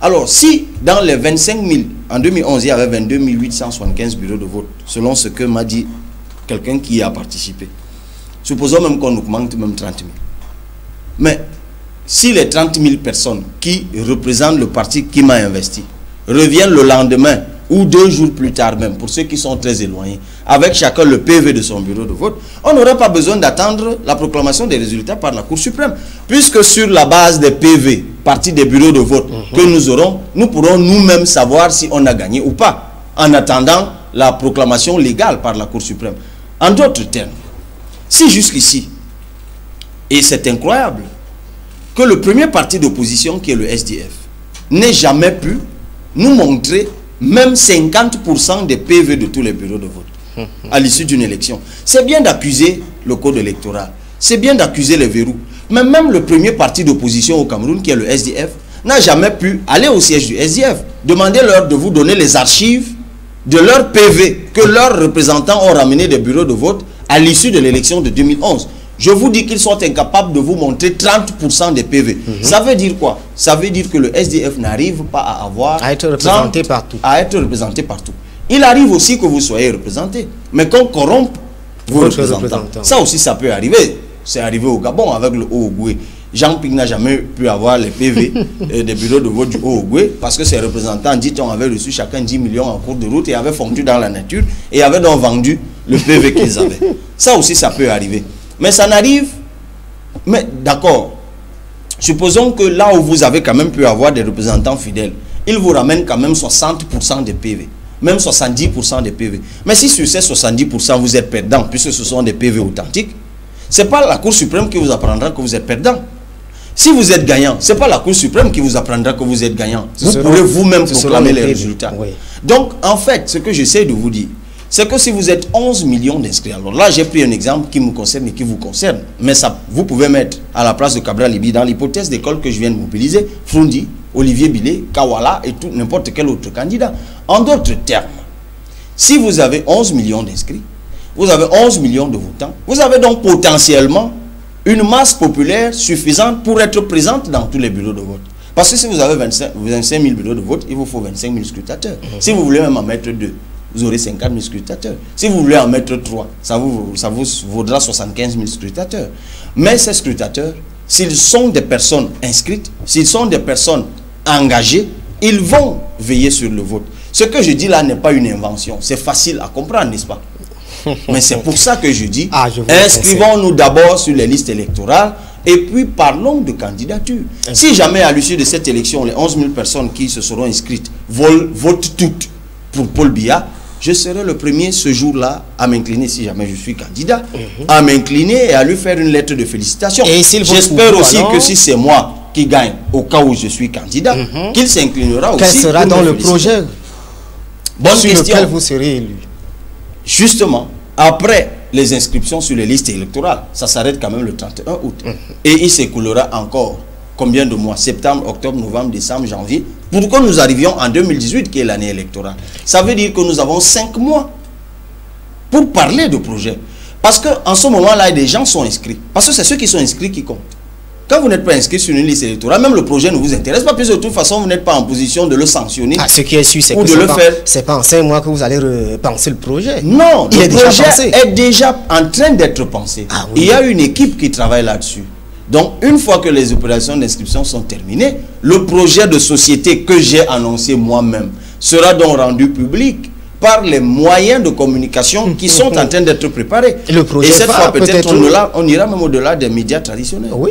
Alors, si dans les 25 000, en 2011, il y avait 22 875 bureaux de vote, selon ce que m'a dit quelqu'un qui y a participé, supposons même qu'on augmente même 30 000. Mais si les 30 000 personnes qui représentent le parti qui m'a investi reviennent le lendemain ou 2 jours plus tard même, pour ceux qui sont très éloignés, avec chacun le PV de son bureau de vote, on n'aurait pas besoin d'attendre la proclamation des résultats par la Cour suprême. Puisque sur la base des PV, partie des bureaux de vote que nous aurons, nous pourrons nous-mêmes savoir si on a gagné ou pas, en attendant la proclamation légale par la Cour suprême. En d'autres termes, si jusqu'ici, et c'est incroyable, que le premier parti d'opposition qui est le SDF n'ait jamais pu nous montrer même 50% des PV de tous les bureaux de vote à l'issue d'une élection. C'est bien d'accuser le code électoral, c'est bien d'accuser les verrous, mais même le premier parti d'opposition au Cameroun qui est le SDF n'a jamais pu aller au siège du SDF, demander-leur de vous donner les archives de leurs PV que leurs représentants ont ramené des bureaux de vote à l'issue de l'élection de 2011. Je vous dis qu'ils sont incapables de vous montrer 30% des PV. Ça veut dire quoi? Ça veut dire que le SDF n'arrive pas à avoir... À être représenté partout. À être représenté partout. Il arrive aussi que vous soyez représenté, mais qu'on corrompe vos représentants. Ça aussi, ça peut arriver. C'est arrivé au Gabon avec le Haut-Ogooué. Jean-Pierre n'a jamais pu avoir les PV des bureaux de vote du Haut-Ogooué parce que ses représentants, dit-on, avaient reçu chacun 10 millions en cours de route et avaient fondu dans la nature et avaient donc vendu le PV qu'ils avaient. Ça aussi, ça peut arriver. Mais ça n'arrive, mais d'accord, supposons que là où vous avez quand même pu avoir des représentants fidèles, ils vous ramènent quand même 60% des PV, même 70% des PV. Mais si sur ces 70% vous êtes perdant, puisque ce sont des PV authentiques, ce n'est pas la Cour suprême qui vous apprendra que vous êtes perdant. Si vous êtes gagnant, ce n'est pas la Cour suprême qui vous apprendra que vous êtes gagnant. Vous pourrez vous-même proclamer les résultats. Oui. Donc, en fait, ce que j'essaie de vous dire, c'est que si vous êtes 11 millions d'inscrits, alors là j'ai pris un exemple qui me concerne et qui vous concerne, mais ça, vous pouvez mettre à la place de Cabral Libye, dans l'hypothèse d'école que je viens de mobiliser, Frundi, Olivier Billet, Kawala et tout n'importe quel autre candidat. En d'autres termes, si vous avez 11 millions d'inscrits, vous avez 11 millions de votants, vous avez donc potentiellement une masse populaire suffisante pour être présente dans tous les bureaux de vote. Parce que si vous avez 25 000 bureaux de vote, il vous faut 25 000 scrutateurs. Si vous voulez même en mettre 2, vous aurez 50 000 scrutateurs. Si vous voulez en mettre 3, ça vous vaudra 75 000 scrutateurs. Mais ces scrutateurs, s'ils sont des personnes inscrites, s'ils sont des personnes engagées, ils vont veiller sur le vote. Ce que je dis là n'est pas une invention. C'est facile à comprendre, n'est-ce pas? Mais c'est pour ça que je dis, inscrivons-nous d'abord sur les listes électorales et puis parlons de candidature. Si jamais à l'issue de cette élection, les 11 000 personnes qui se seront inscrites votent toutes pour Paul Biya, je serai le premier ce jour-là à m'incliner, si jamais je suis candidat, à m'incliner et à lui faire une lettre de félicitations. J'espère aussi que si c'est moi qui gagne au cas où je suis candidat, qu'il s'inclinera aussi. Quel sera dans le projet sur lequel vous serez élu? Justement, après les inscriptions sur les listes électorales, ça s'arrête quand même le 31 août. Et il s'écoulera encore combien de mois? Septembre, octobre, novembre, décembre, janvier, pour que nous arrivions en 2018, qui est l'année électorale. Ça veut dire que nous avons 5 mois pour parler de projet. Parce qu'en ce moment-là, des gens sont inscrits. Parce que c'est ceux qui sont inscrits qui comptent. Quand vous n'êtes pas inscrit sur une liste électorale, même le projet ne vous intéresse pas, puisque de toute façon, vous n'êtes pas en position de le sanctionner. Ce qui est sûr, c'est que ce n'est pas en 5 mois que vous allez repenser le projet. Non, le projet est déjà en train d'être pensé. Il y a une équipe qui travaille là-dessus. Donc, une fois que les opérations d'inscription sont terminées, le projet de société que j'ai annoncé moi-même sera donc rendu public par les moyens de communication qui sont en train d'être préparés. Et cette fois, peut-être on ira même au-delà des médias traditionnels. Oui.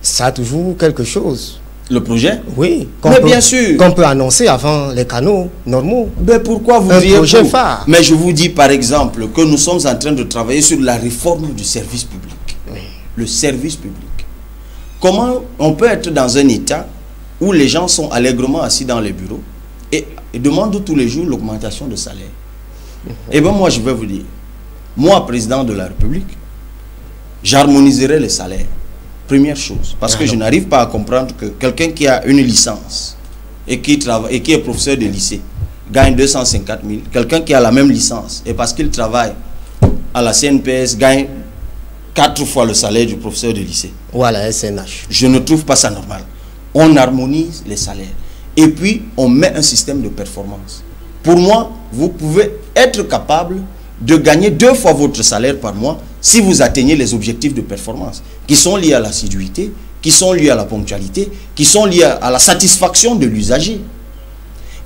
Ça a toujours quelque chose. Le projet? Oui. Mais bien sûr. Qu'on peut annoncer avant les canaux normaux. Mais pourquoi vous diriez projet phare? Mais je vous dis par exemple que nous sommes en train de travailler sur la réforme du service public. Oui. Le service public. Comment on peut être dans un état où les gens sont allègrement assis dans les bureaux et demandent tous les jours l'augmentation de salaire? Eh bien moi je vais vous dire, moi président de la République, j'harmoniserai les salaires. Première chose, parce que je n'arrive pas à comprendre que quelqu'un qui a une licence et qui est professeur de lycée gagne 250 000. Quelqu'un qui a la même licence et parce qu'il travaille à la CNPS gagne 4 fois le salaire du professeur de lycée. Voilà, SNH. Je ne trouve pas ça normal. On harmonise les salaires et puis on met un système de performance. Pour moi, vous pouvez être capable de gagner 2 fois votre salaire par mois si vous atteignez les objectifs de performance qui sont liés à l'assiduité, qui sont liés à la ponctualité, qui sont liés à la satisfaction de l'usager.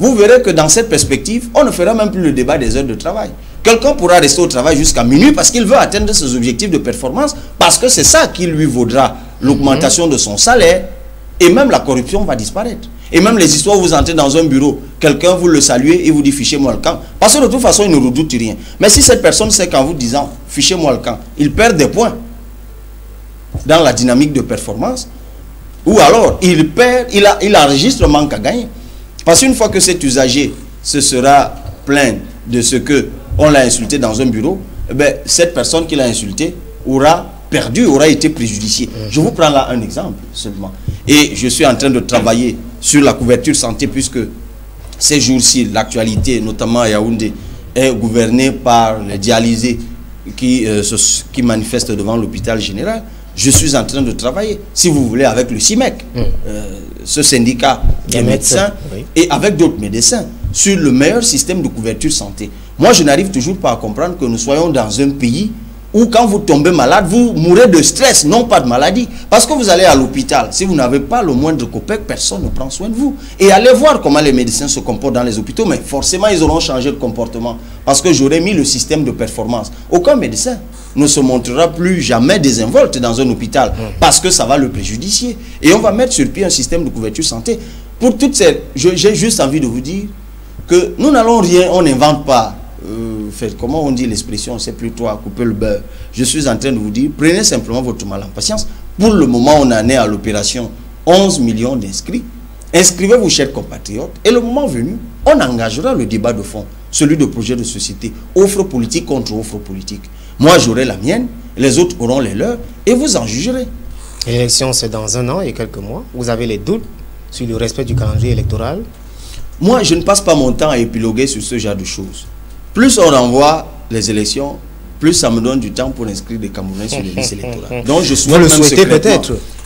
vous verrez que dans cette perspective, on ne fera même plus le débat des heures de travail. Quelqu'un pourra rester au travail jusqu'à minuit parce qu'il veut atteindre ses objectifs de performance, parce que c'est ça qui lui vaudra l'augmentation de son salaire, et même la corruption va disparaître. Et même les histoires où vous entrez dans un bureau, quelqu'un vous le saluez et vous dit fichez-moi le camp. Parce que de toute façon, il ne redoute rien. Mais si cette personne sait qu'en vous disant fichez-moi le camp, il perd des points dans la dynamique de performance, ou alors il perd, il enregistre le manque à gagner. Parce qu'une fois que cet usager se sera plaint de ce qu'on l'a insulté dans un bureau, eh bien, cette personne qui l'a insulté aura perdu, aura été préjudiciée. Je vous prends là un exemple seulement. Et je suis en train de travailler sur la couverture santé, puisque ces jours-ci, l'actualité, notamment à Yaoundé, est gouvernée par les dialysés qui manifestent devant l'hôpital général. Je suis en train de travailler, si vous voulez, avec le CIMEC, ce syndicat des médecins, oui, et avec d'autres médecins, sur le meilleur système de couverture santé. Moi, je n'arrive toujours pas à comprendre que nous soyons dans un pays où quand vous tombez malade, vous mourrez de stress, non pas de maladie. Parce que vous allez à l'hôpital, si vous n'avez pas le moindre copec, personne ne prend soin de vous. Et allez voir comment les médecins se comportent dans les hôpitaux, mais forcément, ils auront changé de comportement. Parce que j'aurais mis le système de performance. Aucun médecin ne se montrera plus jamais désinvolte dans un hôpital, parce que ça va le préjudicier. Et on va mettre sur pied un système de couverture santé. Pour toutes ces... J'ai juste envie de vous dire que nous n'allons rien, on n'invente pas. Comment on dit l'expression, c'est plus toi, couper le beurre. Je suis en train de vous dire, prenez simplement votre mal en patience. Pour le moment, on en est à l'opération 11 millions d'inscrits. Inscrivez-vous, chers compatriotes, et le moment venu, on engagera le débat de fond, celui de projet de société, offre politique contre offre politique. Moi, j'aurai la mienne, les autres auront les leurs, et vous en jugerez. L'élection, c'est dans 1 an et quelques mois. Vous avez les doutes sur le respect du calendrier électoral? Moi, je ne passe pas mon temps à épiloguer sur ce genre de choses. Plus on renvoie les élections, plus ça me donne du temps pour inscrire des Camerounais sur les listes électorales. Donc je souhaite,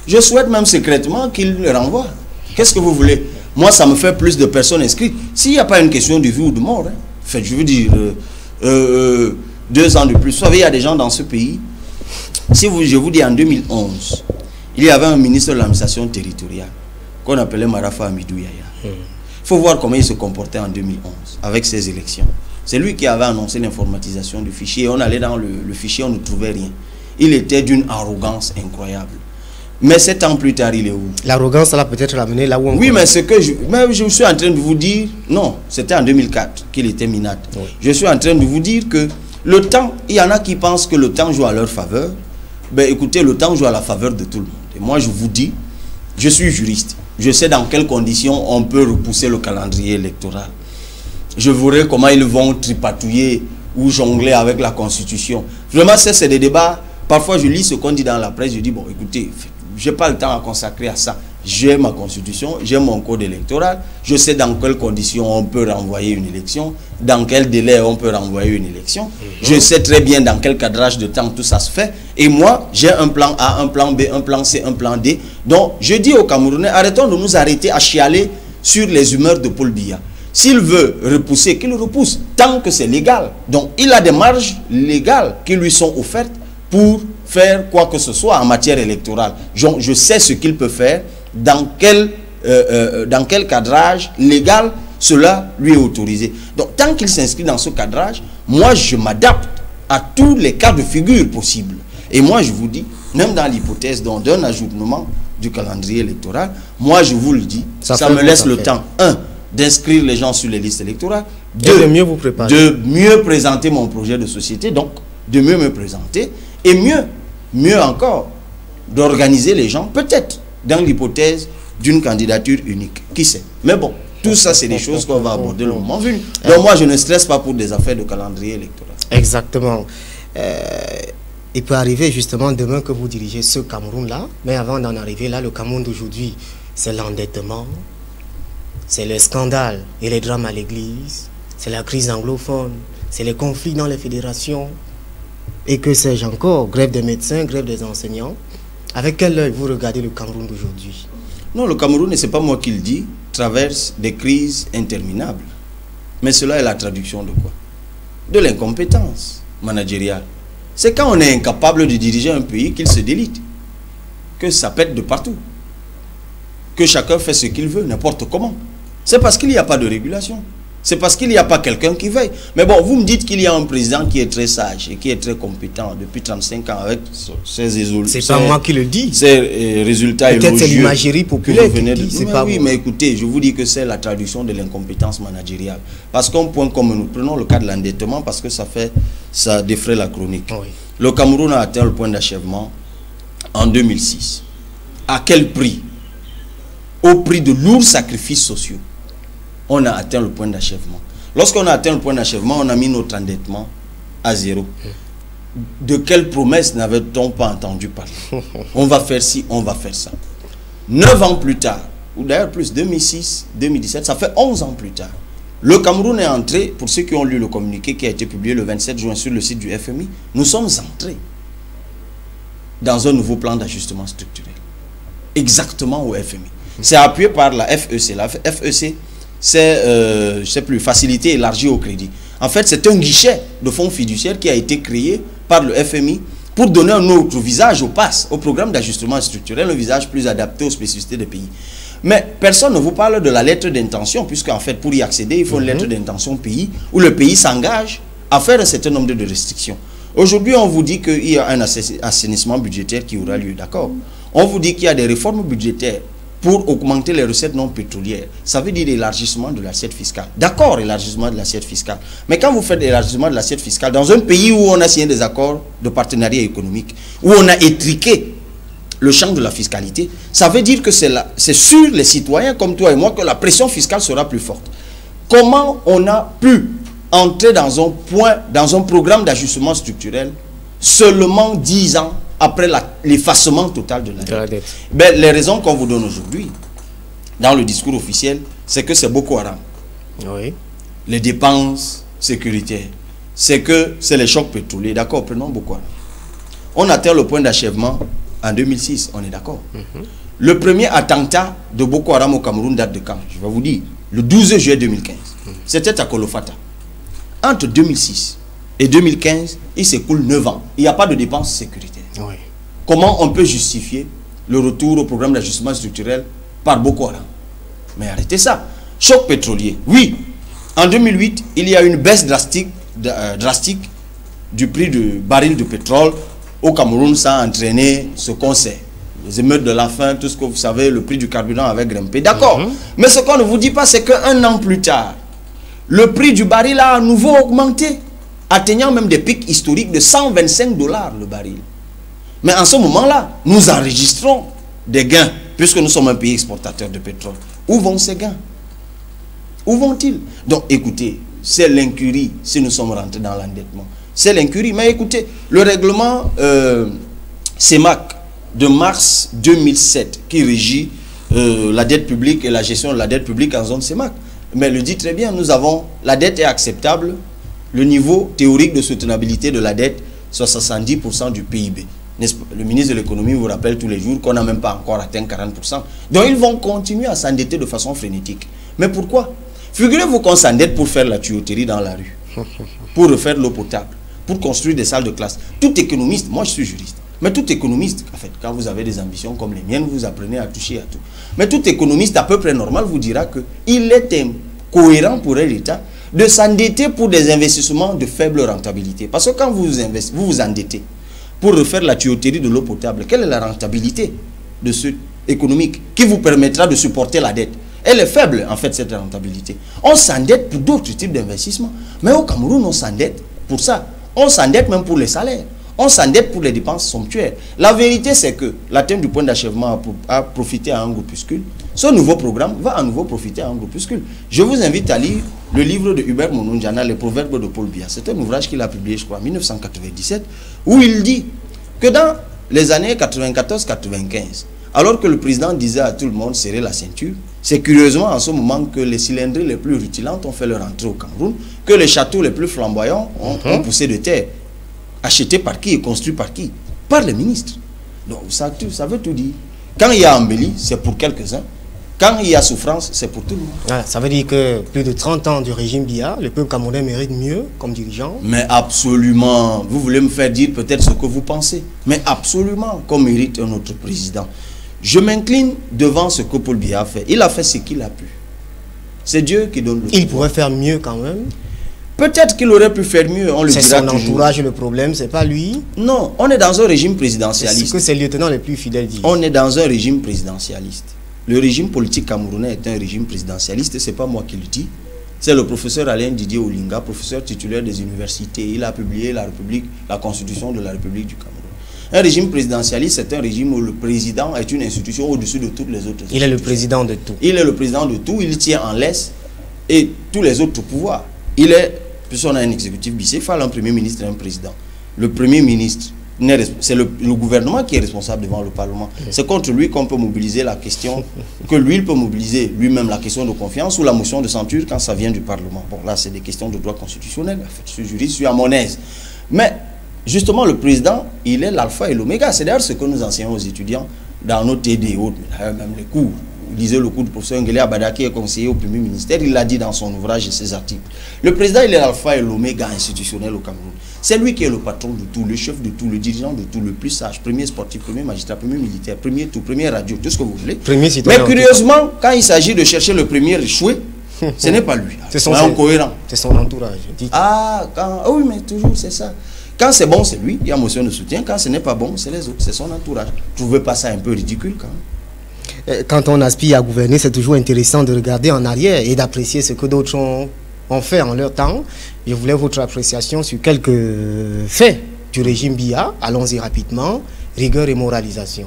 je souhaite même secrètement qu'ils le renvoient. Qu'est-ce que vous voulez? Moi, ça me fait plus de personnes inscrites. S'il n'y a pas une question de vie ou de mort, hein, je veux dire, 2 ans de plus. Vous savez, il y a des gens dans ce pays. Si je vous dis, en 2011, il y avait un ministre de l'administration territoriale qu'on appelait Marafa Amidou Yaya. Il faut voir comment il se comportait en 2011 avec ces élections. C'est lui qui avait annoncé l'informatisation du fichier. On allait dans le fichier, on ne trouvait rien. Il était d'une arrogance incroyable. Mais 7 ans plus tard, il est où? L'arrogance, ça l'a peut-être ramené là où on... Oui, mais ce que je suis en train de vous dire... Non, c'était en 2004 qu'il était minable. Oui. Je suis en train de vous dire que le temps... Il y en a qui pensent que le temps joue à leur faveur. Ben écoutez, le temps joue à la faveur de tout le monde. Et moi, je vous dis, je suis juriste. Je sais dans quelles conditions on peut repousser le calendrier électoral. Je verrai comment ils vont tripatouiller ou jongler avec la Constitution. Vraiment, c'est des débats. Parfois, je lis ce qu'on dit dans la presse. Je dis, bon, écoutez, je n'ai pas le temps à consacrer à ça. J'ai ma Constitution, j'ai mon code électoral. Je sais dans quelles conditions on peut renvoyer une élection, dans quel délai on peut renvoyer une élection. Je sais très bien dans quel cadrage de temps tout ça se fait. Et moi, j'ai un plan A, un plan B, un plan C, un plan D. Donc, je dis aux Camerounais, arrêtons de nous arrêter à chialer sur les humeurs de Paul Biya. S'il veut repousser, qu'il repousse, tant que c'est légal. Donc, il a des marges légales qui lui sont offertes pour faire quoi que ce soit en matière électorale. Je sais ce qu'il peut faire, dans quel cadrage légal cela lui est autorisé. Donc, tant qu'il s'inscrit dans ce cadrage, moi, je m'adapte à tous les cas de figure possibles. Et moi, je vous dis, même dans l'hypothèse d'un ajournement du calendrier électoral, moi, je vous le dis, ça me laisse le temps, d'inscrire les gens sur les listes électorales, de mieux vous préparer, de mieux présenter mon projet de société, donc de mieux me présenter, et mieux encore, d'organiser les gens, peut-être dans l'hypothèse d'une candidature unique. Qui sait? Mais bon, tout ça, c'est des choses qu'on va aborder le moment venu. Donc moi, je ne stresse pas pour des affaires de calendrier électoral. Exactement. Il peut arriver justement demain que vous dirigez ce Cameroun-là, mais avant d'en arriver là, le Cameroun d'aujourd'hui, c'est l'endettement, c'est le scandale et les drames à l'église, c'est la crise anglophone, c'est les conflits dans les fédérations, et que sais-je encore, grève des médecins, grève des enseignants. Avec quel œil vous regardez le Cameroun d'aujourd'hui? Non, le Cameroun, et ce n'est pas moi qui le dis, traverse des crises interminables. Mais cela est la traduction de quoi? De l'incompétence managériale. C'est quand on est incapable de diriger un pays qu'il se délite, que ça pète de partout, que chacun fait ce qu'il veut, n'importe comment. C'est parce qu'il n'y a pas de régulation. C'est parce qu'il n'y a pas quelqu'un qui veille. Mais bon, vous me dites qu'il y a un président qui est très sage et qui est très compétent depuis 35 ans avec ses C'est pas moi qui le dis. Ses résultats élogieux. Peut-être c'est l'imagerie populaire qui dit, c'est pas oui, vous. mais écoutez, je vous dis que c'est la traduction de l'incompétence managériale. Parce qu'un point comme nous prenons le cas de l'endettement parce que ça défraie la chronique. Oui. Le Cameroun a atteint le point d'achèvement en 2006. À quel prix? Au prix de lourds sacrifices sociaux. On a atteint le point d'achèvement. Lorsqu'on a atteint le point d'achèvement, on a mis notre endettement à zéro. De quelle promesse n'avait-on pas entendu parler? On va faire ci, on va faire ça. 9 ans plus tard, ou d'ailleurs plus, 2006, 2017, ça fait 11 ans plus tard. Le Cameroun est entré, pour ceux qui ont lu le communiqué qui a été publié le 27 juin sur le site du FMI, nous sommes entrés dans un nouveau plan d'ajustement structurel. Exactement au FMI. C'est appuyé par la FEC. La FEC, c'est, je ne sais plus, facilité élargie au crédit. En fait, c'est un guichet de fonds fiduciaires qui a été créé par le FMI pour donner un autre visage au PAS, au programme d'ajustement structurel, un visage plus adapté aux spécificités des pays. Mais personne ne vous parle de la lettre d'intention, puisque en fait, pour y accéder, il faut une lettre d'intention pays, où le pays s'engage à faire un certain nombre de restrictions. Aujourd'hui, on vous dit qu'il y a un assainissement budgétaire qui aura lieu, d'accord? On vous dit qu'il y a des réformes budgétaires pour augmenter les recettes non pétrolières. Ça veut dire l'élargissement de l'assiette fiscale. D'accord, élargissement de l'assiette fiscale. Mais quand vous faites l'élargissement de l'assiette fiscale, dans un pays où on a signé des accords de partenariat économique, où on a étriqué le champ de la fiscalité, ça veut dire que c'est sur les citoyens comme toi et moi que la pression fiscale sera plus forte. Comment on a pu entrer dans un programme d'ajustement structurel seulement 10 ans après l'effacement total de la dette? Ben, les raisons qu'on vous donne aujourd'hui, dans le discours officiel, c'est que c'est Boko Haram. Oui. Les dépenses sécuritaires. C'est que c'est les chocs pétroliers. D'accord, prenons Boko Haram. On atteint le point d'achèvement en 2006, on est d'accord. Le premier attentat de Boko Haram au Cameroun date de quand? Je vais vous dire, le 12 juillet 2015. C'était à Kolofata. Entre 2006 et 2015, il s'écoule 9 ans. Il n'y a pas de dépenses sécuritaires. Oui. Comment on peut justifier le retour au programme d'ajustement structurel par Boko Haram? Mais arrêtez ça. Choc pétrolier. Oui, en 2008, il y a une baisse drastique du prix du baril de pétrole au Cameroun. Ça a entraîné ce qu'on sait. Les émeutes de la faim, tout ce que vous savez, le prix du carburant avait grimpé. D'accord. Mais ce qu'on ne vous dit pas, c'est qu'un an plus tard, le prix du baril a à nouveau augmenté, atteignant même des pics historiques de 125 $ le baril. Mais en ce moment-là, nous enregistrons des gains, puisque nous sommes un pays exportateur de pétrole. Où vont ces gains? Où vont-ils? Donc, écoutez, c'est l'incurie si nous sommes rentrés dans l'endettement. C'est l'incurie. Mais écoutez, le règlement CEMAC de mars 2007, qui régit la dette publique et la gestion de la dette publique en zone CEMAC, mais le dit très bien, nous avons, la dette est acceptable, le niveau théorique de soutenabilité de la dette, soit 70% du PIB. Le ministre de l'économie vous rappelle tous les jours qu'on n'a même pas encore atteint 40%. Donc ils vont continuer à s'endetter de façon frénétique. Mais pourquoi? Figurez-vous qu'on s'endette pour faire la tuyauterie dans la rue, pour refaire l'eau potable, pour construire des salles de classe. Tout économiste, moi je suis juriste, mais tout économiste, en fait, quand vous avez des ambitions comme les miennes, vous apprenez à toucher à tout. Mais tout économiste à peu près normal vous dira qu'il est incohérent pour l'État de s'endetter pour des investissements de faible rentabilité. Parce que quand vous vous endettez pour refaire la tuyauterie de l'eau potable, quelle est la rentabilité de ce économique qui vous permettra de supporter la dette? Elle est faible, en fait, cette rentabilité. On s'endette pour d'autres types d'investissements. Mais au Cameroun, on s'endette pour ça. On s'endette même pour les salaires. On s'endette pour les dépenses somptuaires. La vérité, c'est que l'atteinte du point d'achèvement a profité à un groupuscule. Ce nouveau programme va à nouveau profiter à un groupuscule. Je vous invite à lire le livre de Hubert Monondiana, Les Proverbes de Paul Biya. C'est un ouvrage qu'il a publié, je crois, en 1997, où il dit que dans les années 94-95, alors que le président disait à tout le monde serrer la ceinture, c'est curieusement en ce moment que les cylindrées les plus rutilantes ont fait leur entrée au Cameroun, que les châteaux les plus flamboyants ont poussé de terre. Acheté par qui et construit par qui? Par les ministres. Donc ça veut tout dire. Quand il y a embellie, c'est pour quelques-uns. Quand il y a souffrance, c'est pour tout le monde. Ah, ça veut dire que plus de 30 ans du régime Biya, le peuple camerounais mérite mieux comme dirigeant? Mais absolument. Vous voulez me faire dire peut-être ce que vous pensez. Mais absolument, qu'on mérite un autre président. Je m'incline devant ce que Paul Biya a fait. Il a fait ce qu'il a pu. C'est Dieu qui donne le pouvoir. Il pourrait faire mieux quand même. Peut-être qu'il aurait pu faire mieux, on le dira toujours. C'est son entourage le problème, c'est pas lui. Non, on est dans un régime C'est présidentialiste. ce que ses lieutenants les plus fidèles disent. On est dans un régime présidentialiste. Le régime politique camerounais est un régime présidentialiste, c'est pas moi qui le dis. C'est le professeur Alain Didier Olinga, professeur titulaire des universités. Il a publié la Constitution de la République du Cameroun. Un régime présidentialiste, c'est un régime où le président est une institution au-dessus de toutes les autres institutions. Il est le président de tout. Il est le président de tout, il tient en laisse et tous les autres pouvoirs. Il est, puisqu'on a un exécutif bicéphale, un premier ministre et un président. Le premier ministre, c'est le gouvernement qui est responsable devant le Parlement. C'est contre lui qu'on peut mobiliser la question, que lui, il peut mobiliser lui-même la question de confiance ou la motion de censure quand ça vient du Parlement. Bon, là, c'est des questions de droit constitutionnel. En fait, je suis juriste, je suis à mon aise. Mais, justement, le président, il est l'alpha et l'oméga. C'est d'ailleurs ce que nous enseignons aux étudiants dans nos TD et autres, même les cours. Lisez le cours du professeur Nguele Abada qui est conseiller au Premier ministère, il l'a dit dans son ouvrage et ses articles. Le président, il est l'alpha et l'oméga institutionnel au Cameroun. C'est lui qui est le patron de tout, le chef de tout, le dirigeant de tout, le plus sage, premier sportif, premier magistrat, premier militaire, premier tout, premier radio, tout ce que vous voulez. Mais curieusement, quand il s'agit de chercher le premier échoué, ce n'est pas lui. C'est son entourage. Ah oui, mais toujours c'est ça. Quand c'est bon, c'est lui, il y a motion de soutien. Quand ce n'est pas bon, c'est les autres, c'est son entourage. Vous ne trouvez pas ça un peu ridicule quand même? Quand on aspire à gouverner, c'est toujours intéressant de regarder en arrière et d'apprécier ce que d'autres ont fait en leur temps. Je voulais votre appréciation sur quelques faits du régime Biya. Allons-y rapidement. Rigueur et moralisation.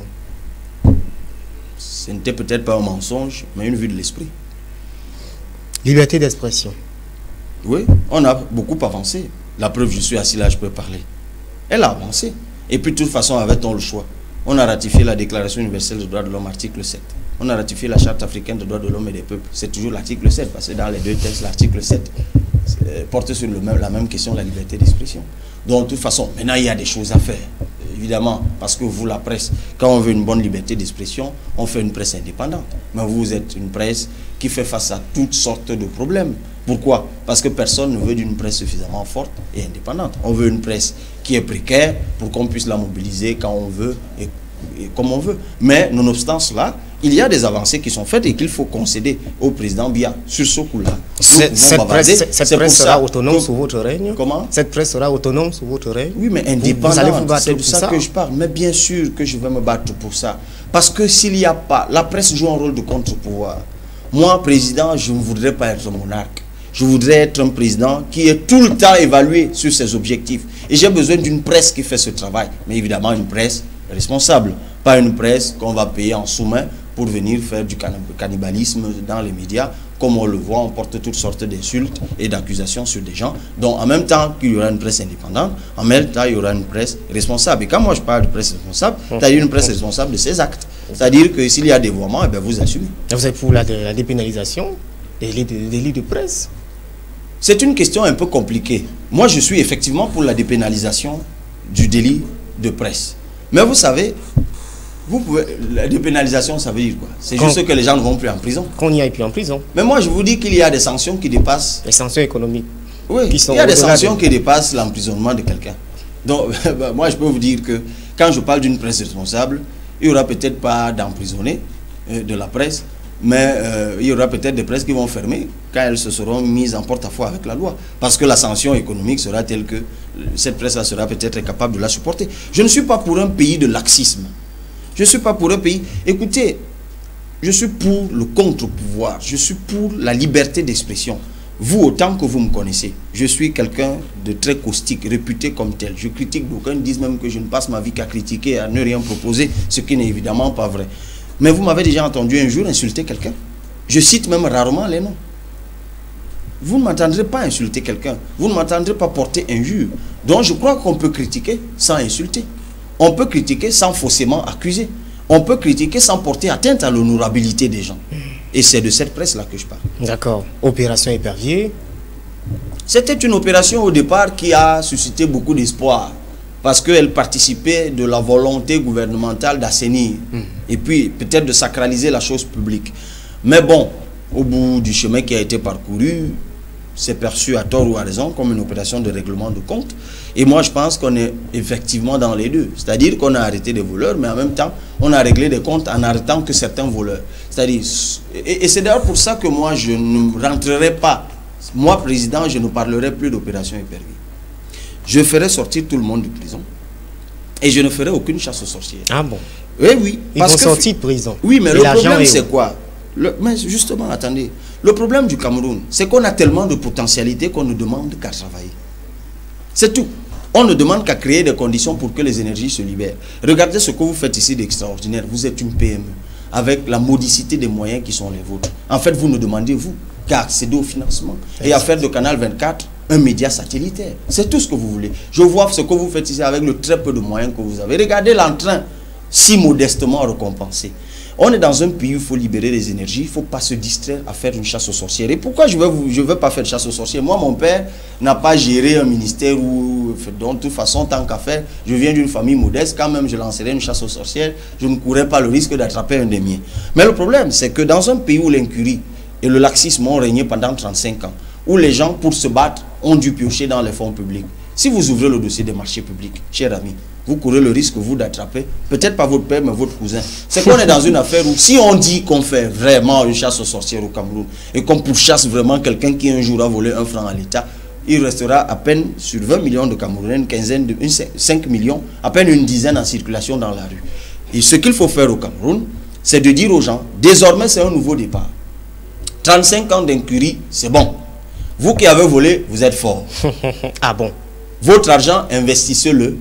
Ce n'était peut-être pas un mensonge, mais une vue de l'esprit. Liberté d'expression. Oui, on a beaucoup avancé. La preuve, je suis assis là, je peux parler. Elle a avancé. Et puis, de toute façon, avait-on le choix? On a ratifié la Déclaration universelle des droits de l'homme, article 7. On a ratifié la Charte africaine des droits de l'homme et des peuples. C'est toujours l'article 7, parce que dans les deux textes, l'article 7 porte sur la même question, la liberté d'expression. Donc, de toute façon, maintenant, il y a des choses à faire. Évidemment, parce que vous, la presse, quand on veut une bonne liberté d'expression, on fait une presse indépendante. Mais vous êtes une presse qui fait face à toutes sortes de problèmes. Pourquoi? Parce que personne ne veut d'une presse suffisamment forte et indépendante. On veut une presse qui est précaire pour qu'on puisse la mobiliser quand on veut et comme on veut. Mais nonobstant cela, il y a des avancées qui sont faites et qu'il faut concéder au président Biya sur ce coup-là. Cette presse sera autonome sous votre règne? Comment? Cette presse sera autonome sous votre règne? Oui, mais indépendante. C'est de ça que je parle. Mais bien sûr que je vais me battre pour ça. Parce que s'il n'y a pas, la presse joue un rôle de contre-pouvoir. Moi, président, je ne voudrais pas être monarque. Je voudrais être un président qui est tout le temps évalué sur ses objectifs. Et j'ai besoin d'une presse qui fait ce travail. Mais évidemment, une presse responsable. Pas une presse qu'on va payer en sous-main pour venir faire du cannibalisme dans les médias. Comme on le voit, on porte toutes sortes d'insultes et d'accusations sur des gens. Donc, en même temps qu'il y aura une presse indépendante, en même temps, il y aura une presse responsable. Et quand moi, je parle de presse responsable, c'est-à-dire une presse responsable de ses actes. C'est-à-dire que s'il y a dévoiement, eh bien, vous assumez. Vous êtes pour la dépénalisation des délits de presse? C'est une question un peu compliquée. Moi, je suis effectivement pour la dépénalisation du délit de presse. Mais vous savez, la dépénalisation, ça veut dire quoi? C'est juste que les gens ne vont plus en prison. Qu'on n'y aille plus en prison. Mais moi, je vous dis qu'il y a des sanctions qui dépassent... Les sanctions économiques. Oui, il y a des sanctions qui dépassent l'emprisonnement de quelqu'un. Donc, moi, je peux vous dire que quand je parle d'une presse responsable, il n'y aura peut-être pas d'emprisonner de la presse, mais il y aura peut-être des presses qui vont fermer quand elles se seront mises en porte-à-faux avec la loi. Parce que la sanction économique sera telle que cette presse-là sera peut-être capable de la supporter. Je ne suis pas pour un pays de laxisme. Je ne suis pas pour un pays... Écoutez, je suis pour le contre-pouvoir. Je suis pour la liberté d'expression. Vous, autant que vous me connaissez, je suis quelqu'un de très caustique, réputé comme tel. Je critique, d'aucuns disent même que je ne passe ma vie qu'à critiquer, à ne rien proposer, ce qui n'est évidemment pas vrai. Mais vous m'avez déjà entendu un jour insulter quelqu'un. Je cite même rarement les noms. Vous ne m'entendrez pas insulter quelqu'un. Vous ne m'entendrez pas porter injure. Donc je crois qu'on peut critiquer sans insulter. On peut critiquer sans faussement accuser. On peut critiquer sans porter atteinte à l'honorabilité des gens. Et c'est de cette presse-là que je parle. D'accord. Opération Épervier. C'était une opération au départ qui a suscité beaucoup d'espoir. Parce qu'elle participait de la volonté gouvernementale d'assainir. Et puis peut-être de sacraliser la chose publique. Mais bon, au bout du chemin qui a été parcouru, c'est perçu à tort ou à raison comme une opération de règlement de compte. Et moi, je pense qu'on est effectivement dans les deux. C'est-à-dire qu'on a arrêté des voleurs, mais en même temps, on a réglé des comptes en arrêtant que certains voleurs. C'est-à-dire, et c'est d'ailleurs pour ça que moi, je ne rentrerai pas. Moi, président, je ne parlerai plus d'opération épervier. Je ferai sortir tout le monde de prison. Et je ne ferai aucune chasse aux sorcières. Ah bon? Oui, oui. Ils vont sortir de prison. Oui, mais le problème, c'est quoi? Mais justement, attendez. Le problème du Cameroun, c'est qu'on a tellement de potentialités qu'on ne demande qu'à travailler. C'est tout. On ne demande qu'à créer des conditions pour que les énergies se libèrent. Regardez ce que vous faites ici d'extraordinaire. Vous êtes une PME avec la modicité des moyens qui sont les vôtres. En fait, vous ne demandez, vous, qu'à accéder au financement et à faire de Canal 24 un média satellitaire. C'est tout ce que vous voulez. Je vois ce que vous faites ici avec le très peu de moyens que vous avez. Regardez l'entrain si modestement récompensé. On est dans un pays où il faut libérer les énergies, il ne faut pas se distraire à faire une chasse aux sorcières. Et pourquoi je ne veux pas faire de chasse aux sorcières? Moi, mon père n'a pas géré un ministère où, de toute façon, tant qu'à faire, je viens d'une famille modeste, quand même je lancerais une chasse aux sorcières, je ne courrais pas le risque d'attraper un des miens. Mais le problème, c'est que dans un pays où l'incurie et le laxisme ont régné pendant 35 ans, où les gens, pour se battre, ont dû piocher dans les fonds publics. Si vous ouvrez le dossier des marchés publics, cher ami, vous courez le risque, vous, d'attraper, peut-être pas votre père, mais votre cousin. C'est qu'on est dans une affaire où, si on dit qu'on fait vraiment une chasse aux sorcières au Cameroun, et qu'on pourchasse vraiment quelqu'un qui un jour a volé 1 franc à l'État, il restera à peine sur 20 millions de Camerounais, 5 millions, à peine une dizaine en circulation dans la rue. Et ce qu'il faut faire au Cameroun, c'est de dire aux gens, désormais c'est un nouveau départ. 35 ans d'incurie, c'est bon. Vous qui avez volé, vous êtes fort. Ah bon? Votre argent, investissez-le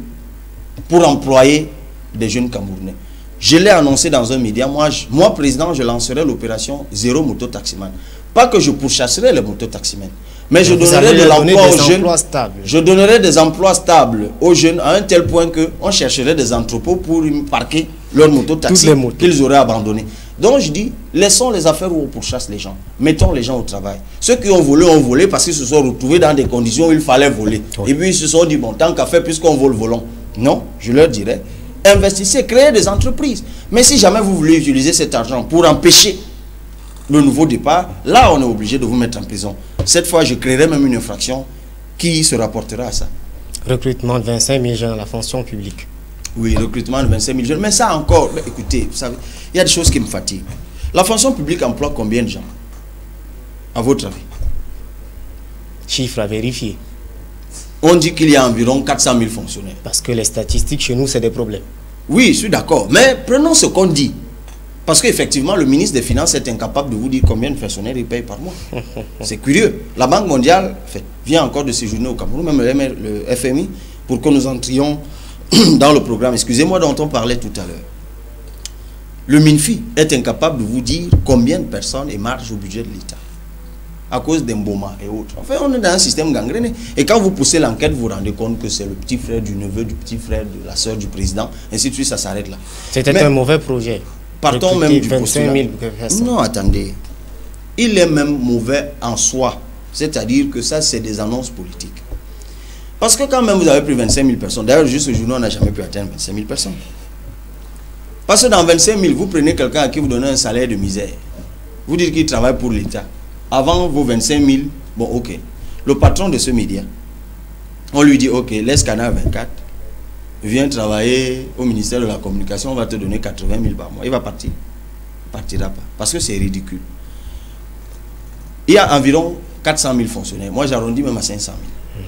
pour employer des jeunes Camerounais. Je l'ai annoncé dans un média. Moi, président, je lancerai l'opération Zéro Moto-Taximan. Pas que je pourchasserai les mototaximens, mais je donnerai de l'emploi aux jeunes. Je donnerai des emplois stables aux jeunes à un tel point qu'on chercherait des entrepôts pour parquer leurs mototaxis qu'ils auraient abandonnés. Donc je dis, laissons les affaires où on pourchasse les gens. Mettons les gens au travail. Ceux qui ont volé parce qu'ils se sont retrouvés dans des conditions où il fallait voler. Oui. Et puis ils se sont dit, bon, tant qu'à faire, puisqu'on vole, volons. Non, je leur dirais, investissez, créez des entreprises. Mais si jamais vous voulez utiliser cet argent pour empêcher le nouveau départ, là on est obligé de vous mettre en prison. Cette fois, je créerai même une infraction qui se rapportera à ça. Recrutement de 25 000 jeunes à la fonction publique. Oui, recrutement de 25 000 jeunes. Mais ça encore, écoutez, vous savez, il y a des choses qui me fatiguent. La fonction publique emploie combien de gens, à votre avis? Chiffre à vérifier. On dit qu'il y a environ 400 000 fonctionnaires. Parce que les statistiques chez nous, c'est des problèmes. Oui, je suis d'accord. Mais prenons ce qu'on dit. Parce qu'effectivement, le ministre des Finances est incapable de vous dire combien de fonctionnaires il paye par mois. C'est curieux. La Banque mondiale vient encore de séjourner au Cameroun, même le FMI, pour que nous entrions dans le programme, excusez-moi, dont on parlait tout à l'heure. Le MINFI est incapable de vous dire combien de personnes émargent au budget de l'État à cause d'Emboma et autres. Enfin, on est dans un système gangréné. Et quand vous poussez l'enquête, vous vous rendez compte que c'est le petit frère du neveu, du petit frère de la soeur du président, ainsi de suite, ça s'arrête là. C'était un mauvais projet. Partons même du 25 000 non, attendez. Il est même mauvais en soi. C'est-à-dire que ça, c'est des annonces politiques. Parce que quand même, vous avez pris 25 000 personnes. D'ailleurs, juste aujourd'hui, on n'a jamais pu atteindre 25 000 personnes. Parce que dans 25 000, vous prenez quelqu'un à qui vous donnez un salaire de misère. Vous dites qu'il travaille pour l'État. Avant vos 25 000, bon, ok. Le patron de ce média, on lui dit, ok, laisse Canal 24, viens travailler au ministère de la Communication, on va te donner 80 000 par mois. Il va partir. Il ne partira pas. Parce que c'est ridicule. Il y a environ 400 000 fonctionnaires. Moi, j'arrondis même à 500 000.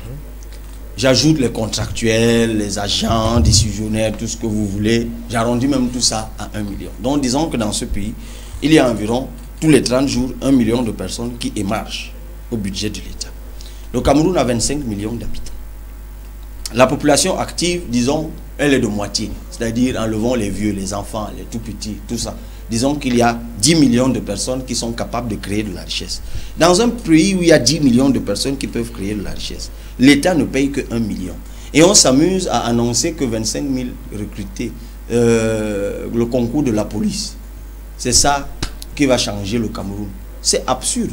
J'ajoute les contractuels, les agents, décisionnaires, tout ce que vous voulez. J'arrondis même tout ça à 1 million. Donc, disons que dans ce pays, il y a environ, tous les 30 jours, 1 million de personnes qui émargent au budget de l'État. Le Cameroun a 25 millions d'habitants. La population active, disons, elle est de moitié. C'est-à-dire, enlevons les vieux, les enfants, les tout-petits, tout ça. Disons qu'il y a 10 millions de personnes qui sont capables de créer de la richesse. Dans un pays où il y a 10 millions de personnes qui peuvent créer de la richesse, l'État ne paye que 1 million. Et on s'amuse à annoncer que 25 000 recrutés, le concours de la police, c'est ça qui va changer le Cameroun. C'est absurde.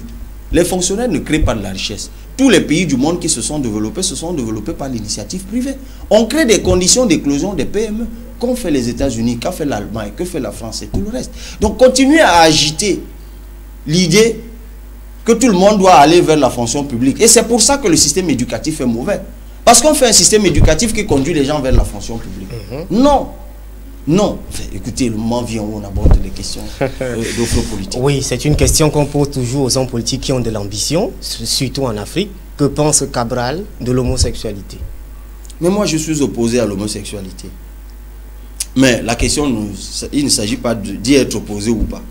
Les fonctionnaires ne créent pas de la richesse. Tous les pays du monde qui se sont développés par l'initiative privée. On crée des conditions d'éclosion des PME. Qu'ont fait les États-Unis, qu'a fait l'Allemagne, que fait la France et tout le reste. Donc continuez à agiter l'idée que tout le monde doit aller vers la fonction publique. Et c'est pour ça que le système éducatif est mauvais. Parce qu'on fait un système éducatif qui conduit les gens vers la fonction publique. Non. Non. Enfin, écoutez, le moment vient où on aborde les questions d'offres politiques. Oui, c'est une question qu'on pose toujours aux hommes politiques qui ont de l'ambition, surtout en Afrique. Que pense Cabral de l'homosexualité? Mais moi, je suis opposé à l'homosexualité. Mais la question, il ne s'agit pas d'y être opposé ou pas.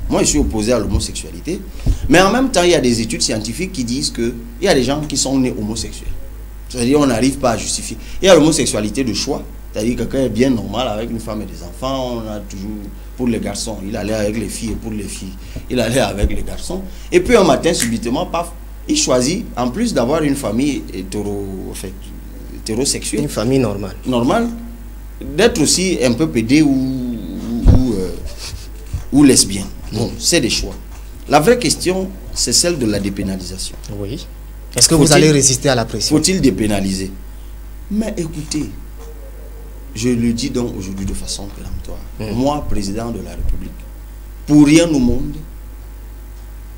Moi, je suis opposé à l'homosexualité. Mais en même temps, il y a des études scientifiques qui disent qu'il y a des gens qui sont nés homosexuels. C'est-à-dire qu'on n'arrive pas à justifier. Il y a l'homosexualité de choix. C'est-à-dire que quelqu'un est bien normal avec une femme et des enfants. On a toujours, pour les garçons, il allait avec les filles, et pour les filles, il allait avec les garçons. Et puis un matin, subitement, paf, il choisit, en plus d'avoir une famille hétérosexuelle. Une famille normale. Normale, d'être aussi un peu pédé ou lesbienne. Bon, c'est des choix. La vraie question, c'est celle de la dépénalisation. Oui. Est-ce que vous allez résister à la pression? Faut-il dépénaliser? Mais écoutez, je le dis donc aujourd'hui de façon péremptoire. Moi, président de la République, pour rien au monde,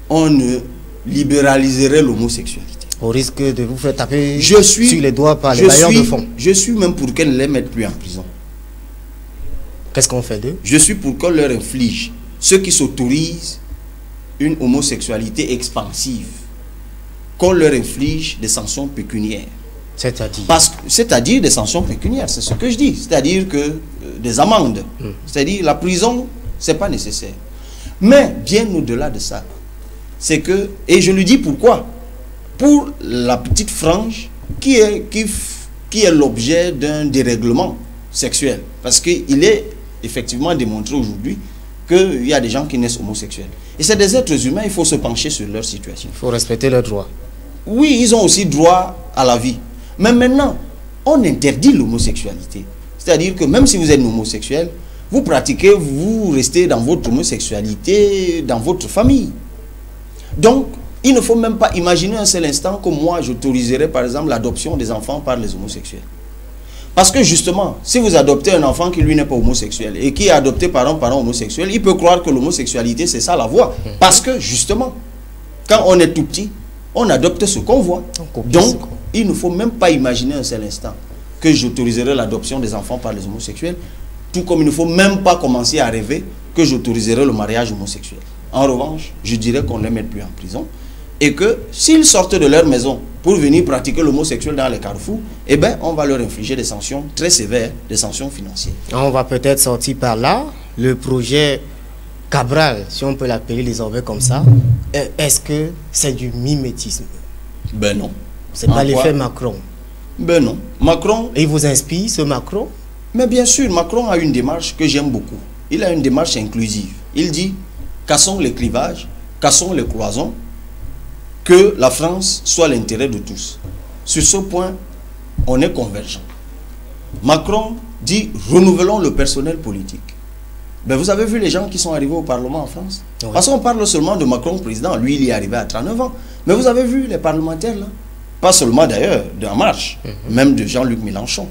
on ne libéraliserait l'homosexualité. Au risque de vous faire taper sur les doigts par les bailleurs de fonds. Je suis même pour qu'elle ne les mette plus en prison. Qu'est-ce qu'on fait d'eux? Je suis pour qu'on leur inflige, ceux qui s'autorisent une homosexualité expansive, qu'on leur inflige des sanctions pécuniaires. C'est-à-dire des sanctions pécuniaires, c'est ce que je dis. C'est-à-dire que des amendes. C'est-à-dire la prison, c'est pas nécessaire. Mais bien au-delà de ça, c'est que, et je lui dis pourquoi, pour la petite frange qui est l'objet d'un dérèglement sexuel. Parce qu'il est effectivement démontré aujourd'hui qu'il y a des gens qui naissent homosexuels. Et c'est des êtres humains, il faut se pencher sur leur situation. Il faut respecter leurs droits. Oui, ils ont aussi droit à la vie. Mais maintenant, on interdit l'homosexualité. C'est-à-dire que même si vous êtes homosexuel, vous pratiquez, vous restez dans votre homosexualité, dans votre famille. Donc, il ne faut même pas imaginer un seul instant que moi, j'autoriserais par exemple l'adoption des enfants par les homosexuels. Parce que justement, si vous adoptez un enfant qui lui n'est pas homosexuel et qui est adopté par un parent homosexuel, il peut croire que l'homosexualité c'est ça la voie. Parce que justement, quand on est tout petit, on adopte ce qu'on voit. Donc, il ne faut même pas imaginer un seul instant que j'autoriserai l'adoption des enfants par les homosexuels, tout comme il ne faut même pas commencer à rêver que j'autoriserai le mariage homosexuel. En revanche, je dirais qu'on ne les mette plus en prison et que s'ils sortent de leur maison pour venir pratiquer l'homosexuel dans les carrefours, eh bien, on va leur infliger des sanctions très sévères, des sanctions financières. On va peut-être sortir par là. Le projet Cabral, si on peut l'appeler désormais comme ça, est-ce que c'est du mimétisme? Ben non. C'est pas l'effet Macron? Ben non. Macron... Et il vous inspire, ce Macron? Mais bien sûr, Macron a une démarche que j'aime beaucoup. Il a une démarche inclusive. Il dit, cassons les clivages, cassons les cloisons, que la France soit l'intérêt de tous. Sur ce point, on est convergent. Macron dit, renouvelons le personnel politique. Ben vous avez vu les gens qui sont arrivés au Parlement en France? Oui. Parce qu'on parle seulement de Macron président. Lui, il est arrivé à 39 ans. Mais vous avez vu les parlementaires là? Pas seulement d'ailleurs d'En Marche, même de Jean-Luc Mélenchon.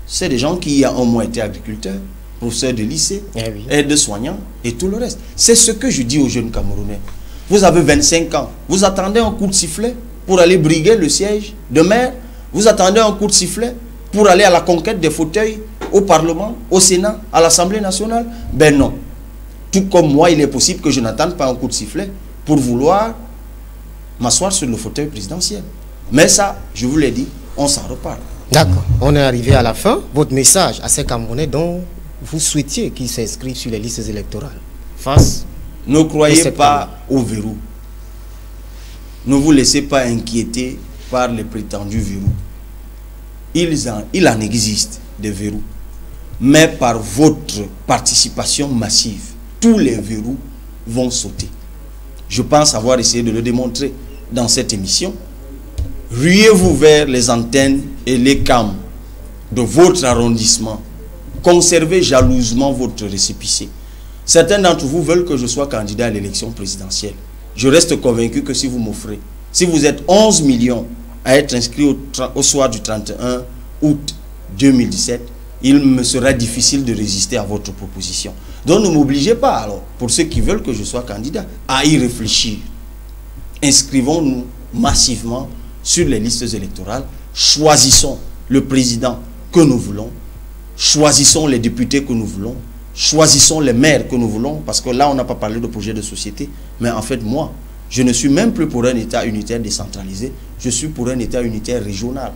C'est des gens qui, il y a un mois, étaient agriculteurs, professeurs de lycée, aides-soignants et tout le reste. C'est ce que je dis aux jeunes Camerounais. Vous avez 25 ans. Vous attendez un coup de sifflet pour aller briguer le siège de maire? Vous attendez un coup de sifflet pour aller à la conquête des fauteuils au Parlement, au Sénat, à l'Assemblée nationale? Ben non. Tout comme moi, il est possible que je n'attende pas un coup de sifflet pour vouloir m'asseoir sur le fauteuil présidentiel. Mais ça, je vous l'ai dit, on s'en reparle. D'accord. On est arrivé à la fin. Votre message à ces Camerounais dont vous souhaitiez qu'ils s'inscrivent sur les listes électorales face... Ne croyez pas au verrou. Ne vous laissez pas inquiéter par les prétendus verrous. Il en existe des verrous. Mais par votre participation massive, tous les verrous vont sauter. Je pense avoir essayé de le démontrer dans cette émission. Ruez-vous vers les antennes et les cams de votre arrondissement. Conservez jalousement votre récépissé. Certains d'entre vous veulent que je sois candidat à l'élection présidentielle. Je reste convaincu que si vous m'offrez, si vous êtes 11 millions à être inscrits au soir du 31 août 2017, il me sera difficile de résister à votre proposition. Donc ne m'obligez pas, alors, pour ceux qui veulent que je sois candidat, à y réfléchir. inscrivons-nous massivement sur les listes électorales, choisissons le président que nous voulons, choisissons les députés que nous voulons, choisissons les maires que nous voulons, parce que là, on n'a pas parlé de projet de société, mais en fait, moi, je ne suis même plus pour un État unitaire décentralisé, je suis pour un État unitaire régional,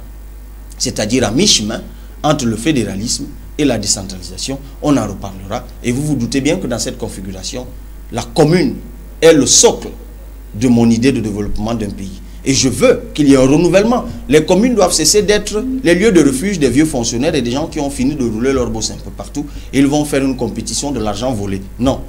c'est-à-dire à mi-chemin entre le fédéralisme et la décentralisation. On en reparlera, et vous vous doutez bien que dans cette configuration, la commune est le socle de mon idée de développement d'un pays. Et je veux qu'il y ait un renouvellement. Les communes doivent cesser d'être les lieux de refuge des vieux fonctionnaires et des gens qui ont fini de rouler leur bosse un peu partout. Et ils vont faire une compétition de l'argent volé. Non.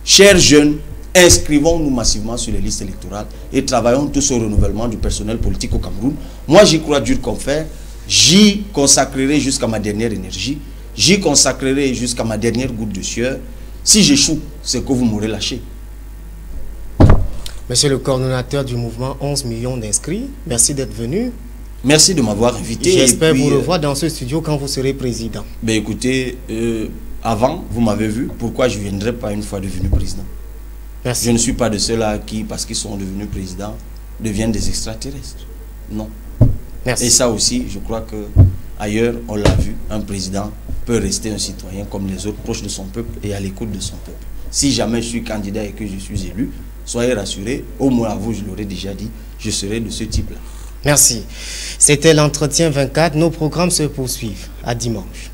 Chers jeunes, inscrivons-nous massivement sur les listes électorales et travaillons tous au renouvellement du personnel politique au Cameroun. Moi, j'y crois dur comme fer. J'y consacrerai jusqu'à ma dernière énergie. J'y consacrerai jusqu'à ma dernière goutte de sueur. Si j'échoue, c'est que vous m'aurez lâché. Monsieur le coordonnateur du mouvement 11 millions d'inscrits, merci d'être venu. Merci de m'avoir invité. J'espère vous revoir dans ce studio quand vous serez président. Ben écoutez, avant, vous m'avez vu, pourquoi je ne viendrai pas une fois devenu président? Merci. Je ne suis pas de ceux-là qui, parce qu'ils sont devenus présidents, deviennent des extraterrestres. Non. Merci. Et ça aussi, je crois que ailleurs, on l'a vu, un président peut rester un citoyen comme les autres, proche de son peuple et à l'écoute de son peuple. Si jamais je suis candidat et que je suis élu, soyez rassurés, au moins à vous, je l'aurais déjà dit, je serai de ce type-là. Merci. C'était l'entretien 24. Nos programmes se poursuivent. À dimanche.